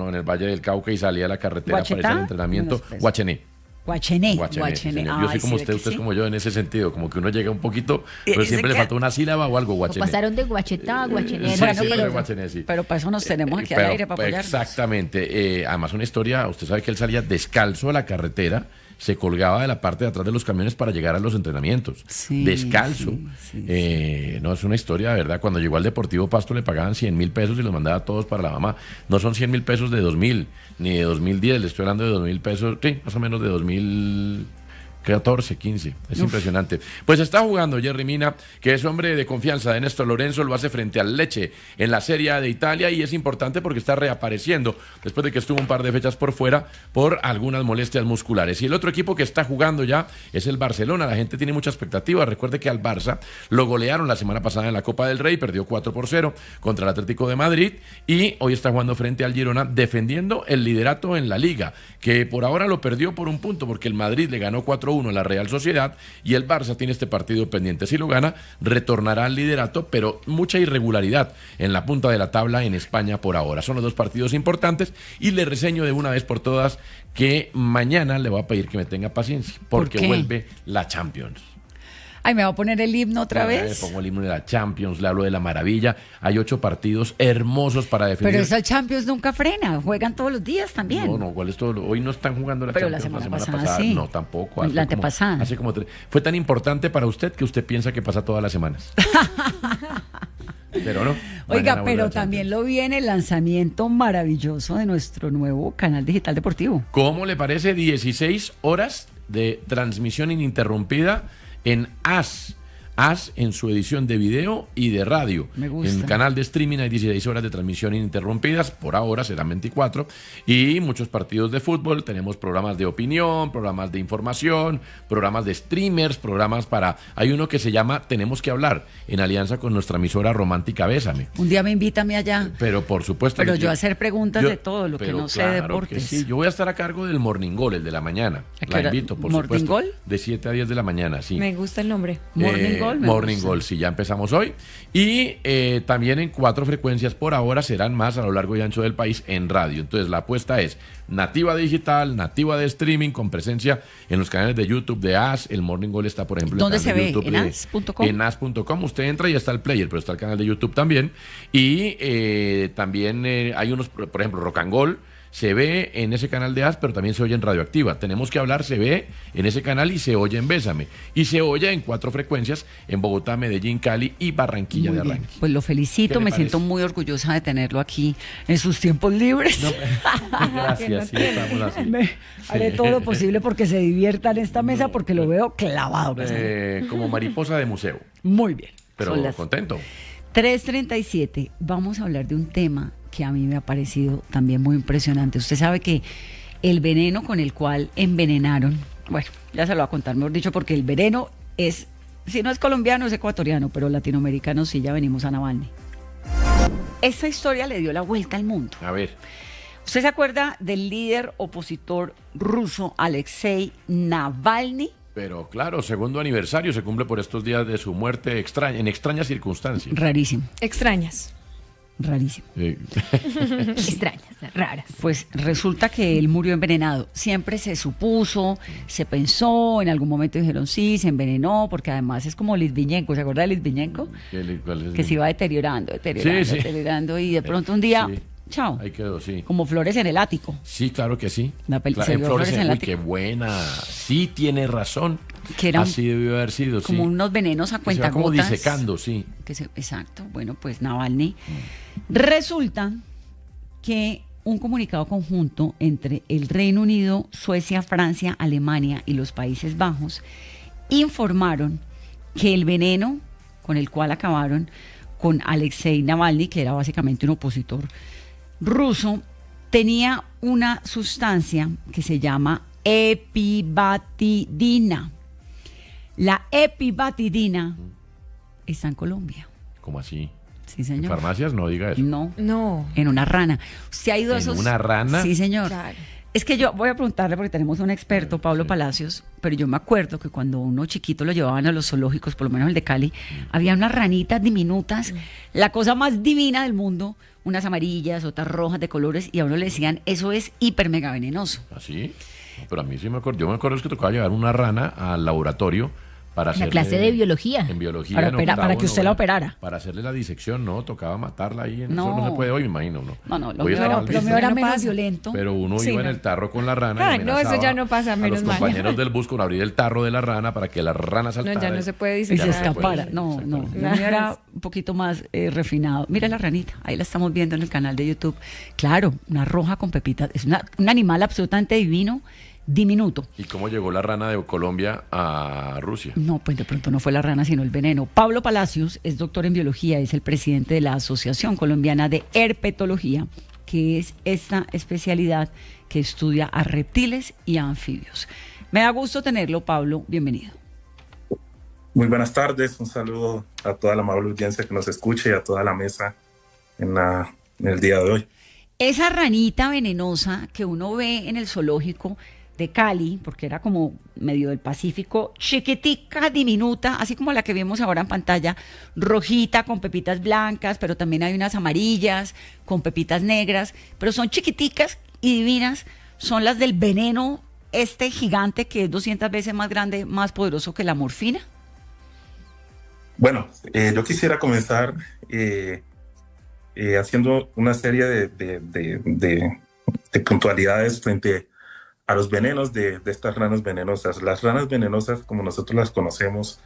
en el Valle del Cauca y salía a la carretera para hacer el entrenamiento. Guachené. Yo soy como usted es como yo en ese sentido, como que uno llega un poquito, pero siempre le falta una sílaba o algo, Guachené. Pasaron de Guachetá a Guachené. Pero para eso nos tenemos aquí al aire para apoyarnos. Exactamente. Además, una historia, usted sabe que él salía descalzo a la carretera, se colgaba de la parte de atrás de los camiones para llegar a los entrenamientos. Descalzo. No, es una historia, de verdad. Cuando llegó al Deportivo Pasto le pagaban 100.000 pesos y los mandaba a todos para la mamá. No son 100.000 pesos de 2000, ni de 2010, le estoy hablando de 2.000 pesos, sí, más o menos de 2014, 15. Es impresionante. Pues está jugando Jerry Mina, que es hombre de confianza de Néstor Lorenzo, lo hace frente al Lecce en la Serie A de Italia y es importante porque está reapareciendo después de que estuvo un par de fechas por fuera por algunas molestias musculares. Y el otro equipo que está jugando ya es el Barcelona. La gente tiene mucha expectativa. Recuerde que al Barça lo golearon la semana pasada en la Copa del Rey, perdió 4-0 contra el Atlético de Madrid y hoy está jugando frente al Girona defendiendo el liderato en la Liga, que por ahora lo perdió por un punto porque el Madrid le ganó 4-1 a la Real Sociedad y el Barça tiene este partido pendiente. Si lo gana, retornará al liderato, pero mucha irregularidad en la punta de la tabla en España por ahora. Son los dos partidos importantes y le reseño de una vez por todas que mañana le voy a pedir que me tenga paciencia porque vuelve la Champions. Ay, ¿me va a poner el himno otra vez? Le pongo el himno de la Champions, le hablo de la maravilla. Hay 8 partidos hermosos para definir. Pero esa Champions nunca frena, juegan todos los días también. No, ¿cuál es todo? Hoy no están jugando la pero Champions. La semana pasada sí. No, tampoco. La antepasada. Hace como 3. Fue tan importante para usted que usted piensa que pasa todas las semanas. Pero no. Oiga, pero también lo vi en el lanzamiento maravilloso de nuestro nuevo canal digital deportivo. ¿Cómo le parece 16 horas de transmisión ininterrumpida en AS en su edición de video y de radio? Me gusta. En el canal de streaming hay 16 horas de transmisión ininterrumpidas, por ahora serán 24, y muchos partidos de fútbol. Tenemos programas de opinión, programas de información, programas de streamers, programas para... Hay uno que se llama Tenemos que hablar, en alianza con nuestra emisora romántica Bésame. Un día me invítame allá. Pero por supuesto... Pero yo a hacer preguntas de todo lo que no sé de deportes. Sí, yo voy a estar a cargo del Morning Goal, el de la mañana. La invito, por ¿Morning supuesto. Goal? De 7 a 10 de la mañana, sí. Me gusta el nombre. Morning Goal. Morning Goal, sí, ya empezamos hoy. Y también en 4 frecuencias por ahora, serán más a lo largo y ancho del país en radio. Entonces la apuesta es nativa digital, nativa de streaming, con presencia en los canales de YouTube de AS. El Morning Goal está, por ejemplo, en el canal de YouTube ¿En as.com? En as.com. Usted entra y está el player, pero está el canal de YouTube también. Y también hay unos, por ejemplo, Rock and Goal. Se ve en ese canal de AS, pero también se oye en Radioactiva. Tenemos que hablar, se ve en ese canal y se oye en Bésame. Y se oye en 4 frecuencias en Bogotá, Medellín, Cali y Barranquilla de Arranque. Pues lo felicito, me siento muy orgullosa de tenerlo aquí en sus tiempos libres. No, gracias, sí, estamos así. Haré todo lo posible porque se divierta en esta mesa porque lo veo clavado. Como mariposa de museo. Muy bien. Pero contento. 3:37. Vamos a hablar de un tema que a mí me ha parecido también muy impresionante. Usted sabe que el veneno con el cual envenenaron, bueno, ya se lo va a contar, mejor dicho, porque el veneno es, si no es colombiano, es ecuatoriano, pero latinoamericano sí, ya venimos a Navalny. Esta historia le dio la vuelta al mundo. A ver. ¿Usted se acuerda del líder opositor ruso Alexei Navalny? Pero claro, 2º aniversario se cumple por estos días de su muerte en extrañas circunstancias. Rarísimo. Extrañas. Rarísimo. Extrañas, raras. Pues resulta que él murió envenenado. Siempre se supuso, se pensó, en algún momento dijeron sí, se envenenó, porque además es como Litvinenko, ¿se acuerda de Litvinenko? Que se iba deteriorando, y de pronto un día, chao. Ahí quedó, sí. Como Flores en el ático. Sí, claro que sí. Se vio Flores en el ático. Qué buena. Sí, tiene razón. Que era así debió haber sido, como unos venenos a cuentagotas. Como disecando, sí. Exacto. Bueno, pues Navalny. Resulta que un comunicado conjunto entre el Reino Unido, Suecia, Francia, Alemania y los Países Bajos informaron que el veneno con el cual acabaron con Alexei Navalny, que era básicamente un opositor ruso, tenía una sustancia que se llama epibatidina. La epibatidina está en Colombia. ¿Cómo así? Sí, señor. ¿En farmacias? No diga eso. No. En una rana. ¿Usted ha ido a esos? ¿En una rana? Sí, señor. Claro. Es que yo voy a preguntarle, porque tenemos un experto, Pablo Palacios, pero yo me acuerdo que cuando uno chiquito lo llevaban a los zoológicos, por lo menos el de Cali, había unas ranitas diminutas, la cosa más divina del mundo, unas amarillas, otras rojas de colores, y a uno le decían, eso es hiper mega venenoso. ¿Ah, sí? Pero a mí sí me acuerdo. Yo me acuerdo que tocaba llevar una rana al laboratorio para la clase de biología. En biología. Para que usted la operara. Para hacerle la disección, no, tocaba matarla ahí. Eso no se puede hoy, me imagino. No, lo mío era menos violento. Pero uno iba en el tarro con la rana. No, eso ya no pasa, menos mal. A los compañeros del bus con abrir el tarro de la rana para que la rana saltara. No, ya no se puede y se escapara. No. Lo mío era un poquito más refinado. Mira la ranita, ahí la estamos viendo en el canal de YouTube. Claro, una roja con pepitas. Es un animal absolutamente divino. Diminuto. ¿Y cómo llegó la rana de Colombia a Rusia? No, pues de pronto no fue la rana, sino el veneno. Pablo Palacios es doctor en biología, es el presidente de la Asociación Colombiana de Herpetología, que es esta especialidad que estudia a reptiles y a anfibios. Me da gusto tenerlo, Pablo. Bienvenido. Muy buenas tardes. Un saludo a toda la amable audiencia que nos escuche y a toda la mesa en el día de hoy. Esa ranita venenosa que uno ve en el zoológico de Cali, porque era como medio del Pacífico, chiquitica, diminuta, así como la que vemos ahora en pantalla, rojita con pepitas blancas, pero también hay unas amarillas con pepitas negras, pero son chiquiticas y divinas, son las del veneno este gigante que es 200 veces más grande, más poderoso que la morfina. Bueno, yo quisiera comenzar haciendo una serie de puntualidades frente a los venenos de estas ranas venenosas. Las ranas venenosas, como nosotros las conocemos,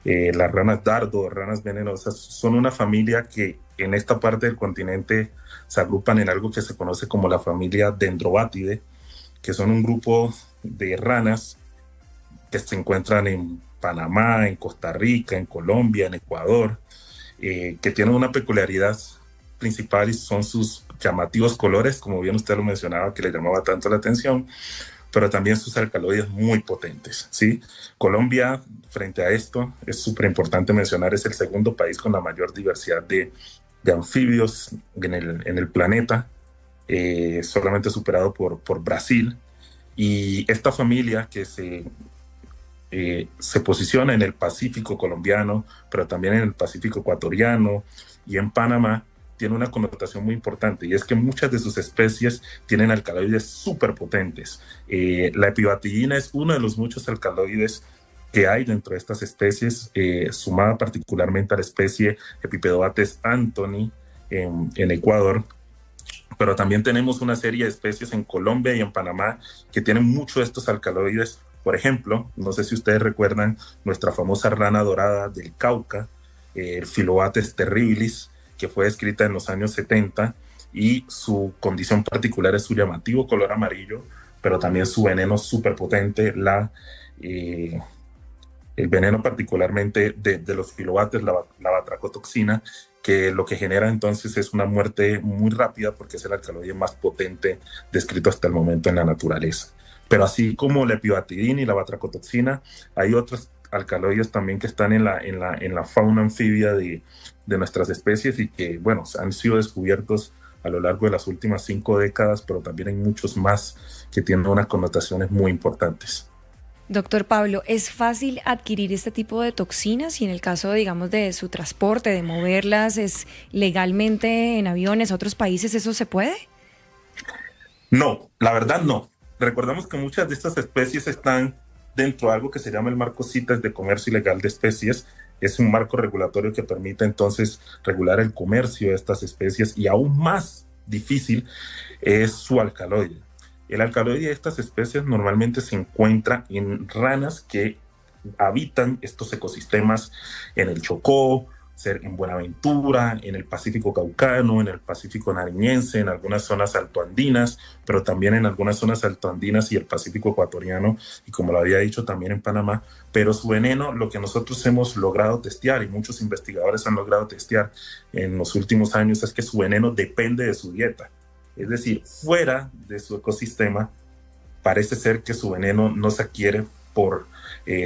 las ranas dardo, ranas venenosas, son una familia que en esta parte del continente se agrupan en algo que se conoce como la familia Dendrobatidae, que son un grupo de ranas que se encuentran en Panamá, en Costa Rica, en Colombia, en Ecuador, que tienen una peculiaridad principal y son sus llamativos colores, como bien usted lo mencionaba, que le llamaba tanto la atención, pero también sus alcaloides muy potentes, ¿sí? Colombia, frente a esto, es súper importante mencionar, es el segundo país con la mayor diversidad de anfibios en el planeta, solamente superado por Brasil, y esta familia que se posiciona en el Pacífico colombiano, pero también en el Pacífico ecuatoriano y en Panamá, tiene una connotación muy importante, y es que muchas de sus especies tienen alcaloides súper potentes. La epibatidina es uno de los muchos alcaloides que hay dentro de estas especies, sumada particularmente a la especie Epipedobates anthony en Ecuador, pero también tenemos una serie de especies en Colombia y en Panamá que tienen mucho de estos alcaloides. Por ejemplo, no sé si ustedes recuerdan nuestra famosa rana dorada del Cauca, el Phyllobates terribilis, que fue descrita en los años 70, y su condición particular es su llamativo color amarillo, pero también su veneno súper potente, el veneno particularmente de los Phyllobates, la batracotoxina, que lo que genera entonces es una muerte muy rápida porque es el alcaloide más potente descrito hasta el momento en la naturaleza. Pero así como la epibatidina y la batracotoxina, hay otros alcaloides también que están en la fauna anfibia de nuestras especies y que, bueno, han sido descubiertos a lo largo de las últimas 5 décadas, pero también hay muchos más que tienen unas connotaciones muy importantes. Doctor Pablo, ¿es fácil adquirir este tipo de toxinas y en el caso, digamos, de su transporte, de moverlas, es legalmente en aviones a otros países, eso se puede? No, la verdad no. Recordemos que muchas de estas especies están dentro de algo que se llama el marco CITES de comercio ilegal de especies. Es un marco regulatorio que permite entonces regular el comercio de estas especies y aún más difícil es su alcaloide. El alcaloide de estas especies normalmente se encuentra en ranas que habitan estos ecosistemas en el Chocó, en Buenaventura, en el Pacífico Caucano, en el Pacífico Nariñense, en algunas zonas altoandinas, pero también en algunas zonas altoandinas y el Pacífico ecuatoriano, y como lo había dicho también en Panamá. Pero su veneno, lo que nosotros hemos logrado testear y muchos investigadores han logrado testear en los últimos años es que su veneno depende de su dieta. Es decir, fuera de su ecosistema, parece ser que su veneno no se adquiere por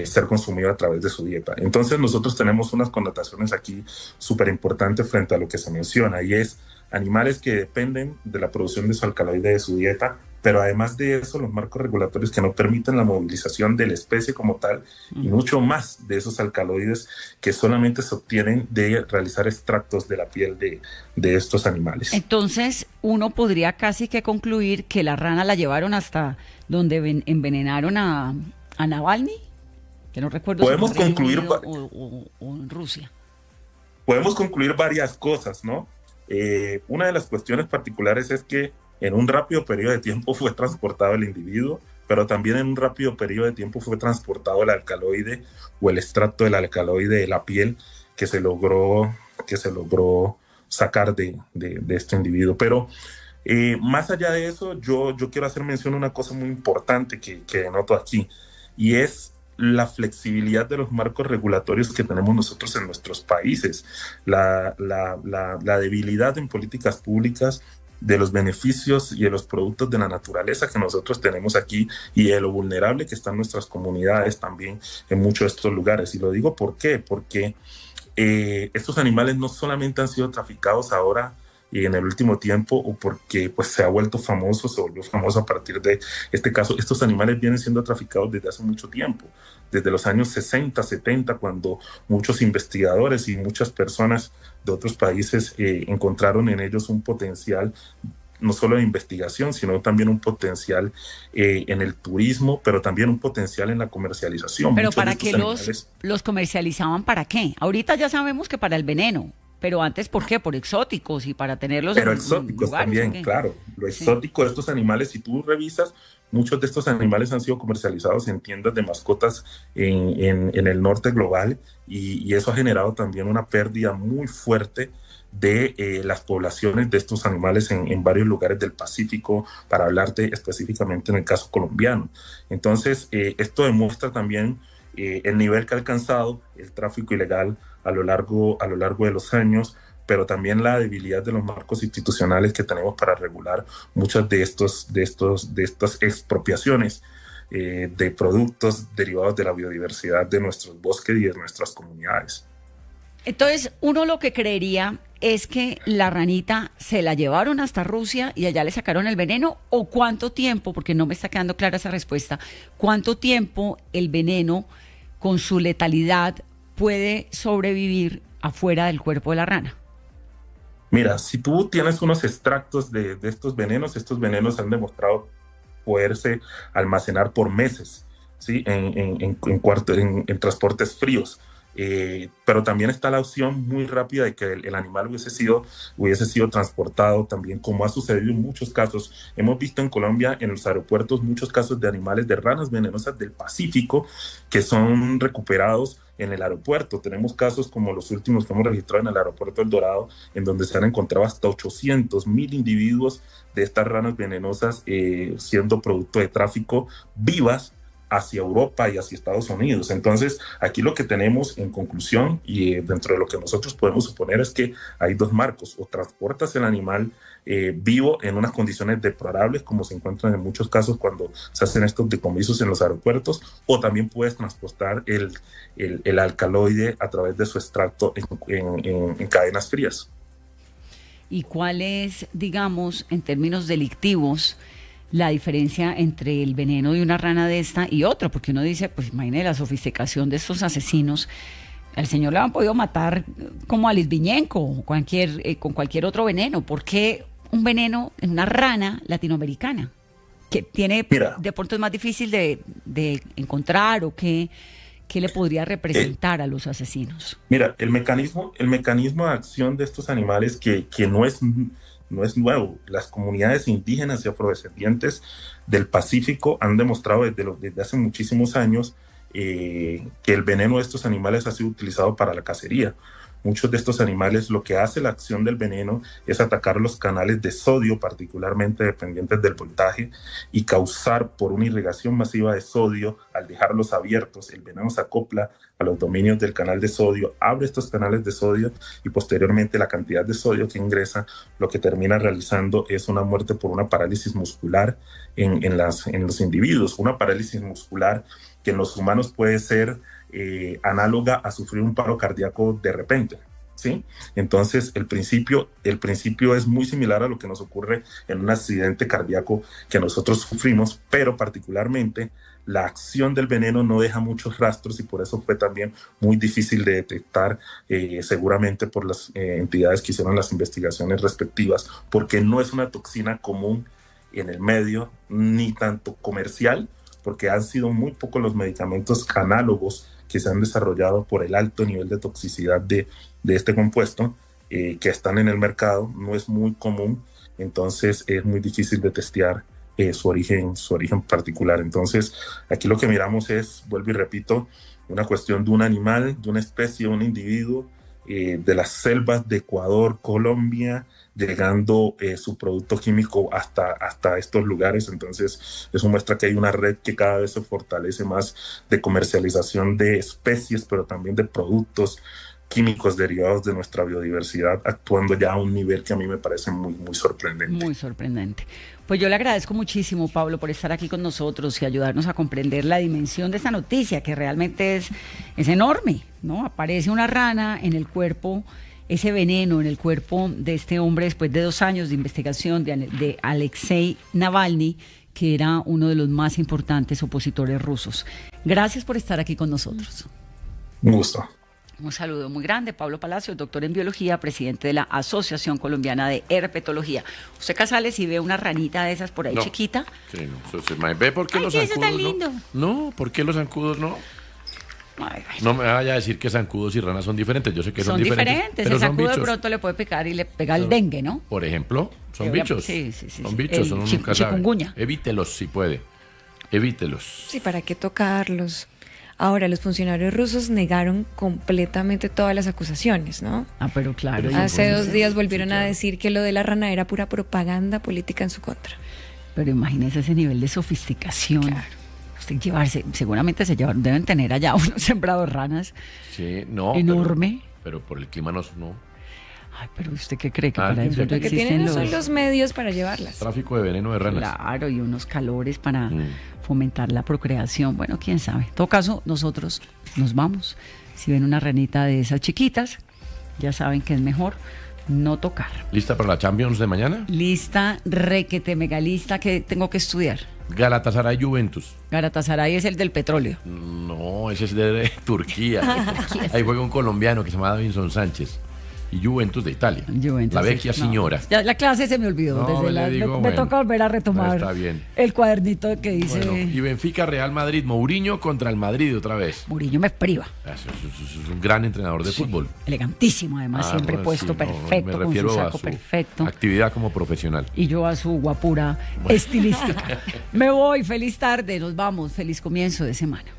ser consumido a través de su dieta. Entonces nosotros tenemos unas connotaciones aquí súper importantes frente a lo que se menciona, y es animales que dependen de la producción de su alcaloide de su dieta, pero además de eso los marcos regulatorios que no permiten la movilización de la especie como tal, y mucho más de esos alcaloides que solamente se obtienen de realizar extractos de la piel de estos animales. Entonces uno podría casi que concluir que la rana la llevaron hasta donde envenenaron a Navalny, que no recuerdo podemos si fue concluir o en Rusia. Podemos concluir varias cosas, ¿no? Una de las cuestiones particulares es que en un rápido periodo de tiempo fue transportado el individuo, pero también en un rápido periodo de tiempo fue transportado el alcaloide o el extracto del alcaloide de la piel que se logró sacar de este individuo. Pero más allá de eso, yo quiero hacer mención a una cosa muy importante que noto aquí, y es la flexibilidad de los marcos regulatorios que tenemos nosotros en nuestros países, la debilidad en políticas públicas de los beneficios y de los productos de la naturaleza que nosotros tenemos aquí, y de lo vulnerable que están nuestras comunidades también en muchos de estos lugares. Y lo digo ¿por qué? Porque estos animales no solamente han sido traficados ahora y en el último tiempo, o porque pues se volvió famoso a partir de este caso. Estos animales vienen siendo traficados desde hace mucho tiempo, desde los años 60, 70, cuando muchos investigadores y muchas personas de otros países encontraron en ellos un potencial no solo de investigación, sino también un potencial en el turismo, pero también un potencial en la comercialización. Pero ¿para qué los comercializaban? ¿Para qué? Ahorita ya sabemos que para el veneno. Pero antes, ¿por qué? Por exóticos y para tenerlos pero en exóticos lugares, también, claro. Lo exótico de estos animales, si tú revisas, muchos de estos animales han sido comercializados en tiendas de mascotas en el norte global, y eso ha generado también una pérdida muy fuerte de las poblaciones de estos animales en varios lugares del Pacífico, para hablarte específicamente en el caso colombiano. Entonces, esto demuestra también el nivel que ha alcanzado el tráfico ilegal a lo largo de los años, pero también la debilidad de los marcos institucionales que tenemos para regular muchas de estas expropiaciones de productos derivados de la biodiversidad de nuestros bosques y de nuestras comunidades. Entonces, uno lo que creería es que la ranita se la llevaron hasta Rusia y allá le sacaron el veneno, o cuánto tiempo, porque no me está quedando clara esa respuesta, cuánto tiempo el veneno con su letalidad puede sobrevivir afuera del cuerpo de la rana. Mira, si tú tienes unos extractos de estos venenos han demostrado poderse almacenar por meses, ¿sí? en transportes fríos. Pero también está la opción muy rápida de que el animal hubiese sido transportado también, como ha sucedido en muchos casos. Hemos visto en Colombia, en los aeropuertos, muchos casos de animales de ranas venenosas del Pacífico que son recuperados en el aeropuerto. Tenemos casos como los últimos que hemos registrado en el aeropuerto El Dorado, en donde se han encontrado hasta 800,000 individuos de estas ranas venenosas siendo producto de tráfico vivas hacia Europa y hacia Estados Unidos. Entonces, aquí lo que tenemos en conclusión, y dentro de lo que nosotros podemos suponer, es que hay dos marcos: o transportas el animal vivo en unas condiciones deplorables, como se encuentran en muchos casos cuando se hacen estos decomisos en los aeropuertos, o también puedes transportar el alcaloide a través de su extracto en cadenas frías. ¿Y cuál es, digamos, en términos delictivos, la diferencia entre el veneno de una rana de esta y otro, porque uno dice, pues imagínate la sofisticación de estos asesinos. Al señor le han podido matar como a Litvinenko o con cualquier otro veneno. ¿Por qué un veneno en una rana latinoamericana? Que tiene de pronto es más difícil de encontrar, o qué le podría representar a los asesinos. Mira, el mecanismo de acción de estos animales que no es nuevo. Las comunidades indígenas y afrodescendientes del Pacífico han demostrado desde hace muchísimos años que el veneno de estos animales ha sido utilizado para la cacería. Muchos de estos animales, lo que hace la acción del veneno es atacar los canales de sodio, particularmente dependientes del voltaje, y causar por una irrigación masiva de sodio. Al dejarlos abiertos, el veneno se acopla a los dominios del canal de sodio, abre estos canales de sodio, y posteriormente la cantidad de sodio que ingresa lo que termina realizando es una muerte por una parálisis muscular en los individuos. Una parálisis muscular que en los humanos puede ser análoga a sufrir un paro cardíaco de repente, ¿sí? Entonces el principio es muy similar a lo que nos ocurre en un accidente cardíaco que nosotros sufrimos, pero particularmente la acción del veneno no deja muchos rastros, y por eso fue también muy difícil de detectar, seguramente por las entidades que hicieron las investigaciones respectivas, porque no es una toxina común en el medio, ni tanto comercial, porque han sido muy pocos los medicamentos análogos que se han desarrollado por el alto nivel de toxicidad de este compuesto, que están en el mercado. No es muy común, entonces es muy difícil de testear su origen particular. Entonces aquí lo que miramos es, vuelvo y repito, una cuestión de un animal, de una especie, de un individuo, de las selvas de Ecuador, Colombia, llegando su producto químico hasta estos lugares. Entonces eso muestra que hay una red que cada vez se fortalece más de comercialización de especies, pero también de productos químicos derivados de nuestra biodiversidad, actuando ya a un nivel que a mí me parece muy, muy sorprendente. Muy sorprendente. Pues yo le agradezco muchísimo, Pablo, por estar aquí con nosotros y ayudarnos a comprender la dimensión de esta noticia, que realmente es enorme, ¿no? Aparece una rana en el cuerpo, ese veneno en el cuerpo de este hombre después de 2 años de investigación de Alexei Navalny, que era uno de los más importantes opositores rusos. Gracias por estar aquí con nosotros. Un gusto. Un saludo muy grande. Pablo Palacio, doctor en biología, presidente de la Asociación Colombiana de Herpetología. ¿Usted, Casales, si ve una ranita de esas por ahí chiquita? Sí, no. ¿Ve por qué los zancudos eso tan lindo. No, ¿por qué los zancudos no? No me vaya a decir que zancudos y ranas son diferentes. Yo sé que son diferentes. Pero el zancudo de pronto le puede picar y le pega el dengue, ¿no? Por ejemplo, son bichos. Sí. Son bichos, son nunca sabe. Evítelos si puede. Evítelos. Sí, ¿para qué tocarlos? Ahora, los funcionarios rusos negaron completamente todas las acusaciones, ¿no? Pero claro. Hace 2 días volvieron a decir que lo de la rana era pura propaganda política en su contra. Pero imagínese ese nivel de sofisticación. Claro. Usted seguramente deben tener allá unos sembrados ranas. Sí, no. Enorme. Pero por el clima no. Ay, pero ¿usted qué cree? Que para eso lo que tienen son los medios para llevarlas. Tráfico de veneno de ranas. Claro, y unos calores para fomentar la procreación. Bueno, quién sabe. En todo caso, nosotros nos vamos. Si ven una ranita de esas chiquitas, ya saben que es mejor no tocar. ¿Lista para la Champions de mañana? Lista, requete mega lista, que tengo que estudiar. Galatasaray Juventus. Galatasaray es el del petróleo. No, ese es de Turquía. Ahí juega un colombiano que se llama Davinson Sánchez. Y Juventus de Italia. La vecchia señora. Ya la clase se me olvidó. Me toca volver a retomar el cuadernito que dice. Bueno, y Benfica Real Madrid. Mourinho contra el Madrid otra vez. Mourinho me priva. Es un gran entrenador de fútbol. Elegantísimo, además, siempre puesto perfecto, con su saco perfecto. Actividad como profesional. Y yo a su guapura estilística. Me voy, feliz tarde, nos vamos, feliz comienzo de semana.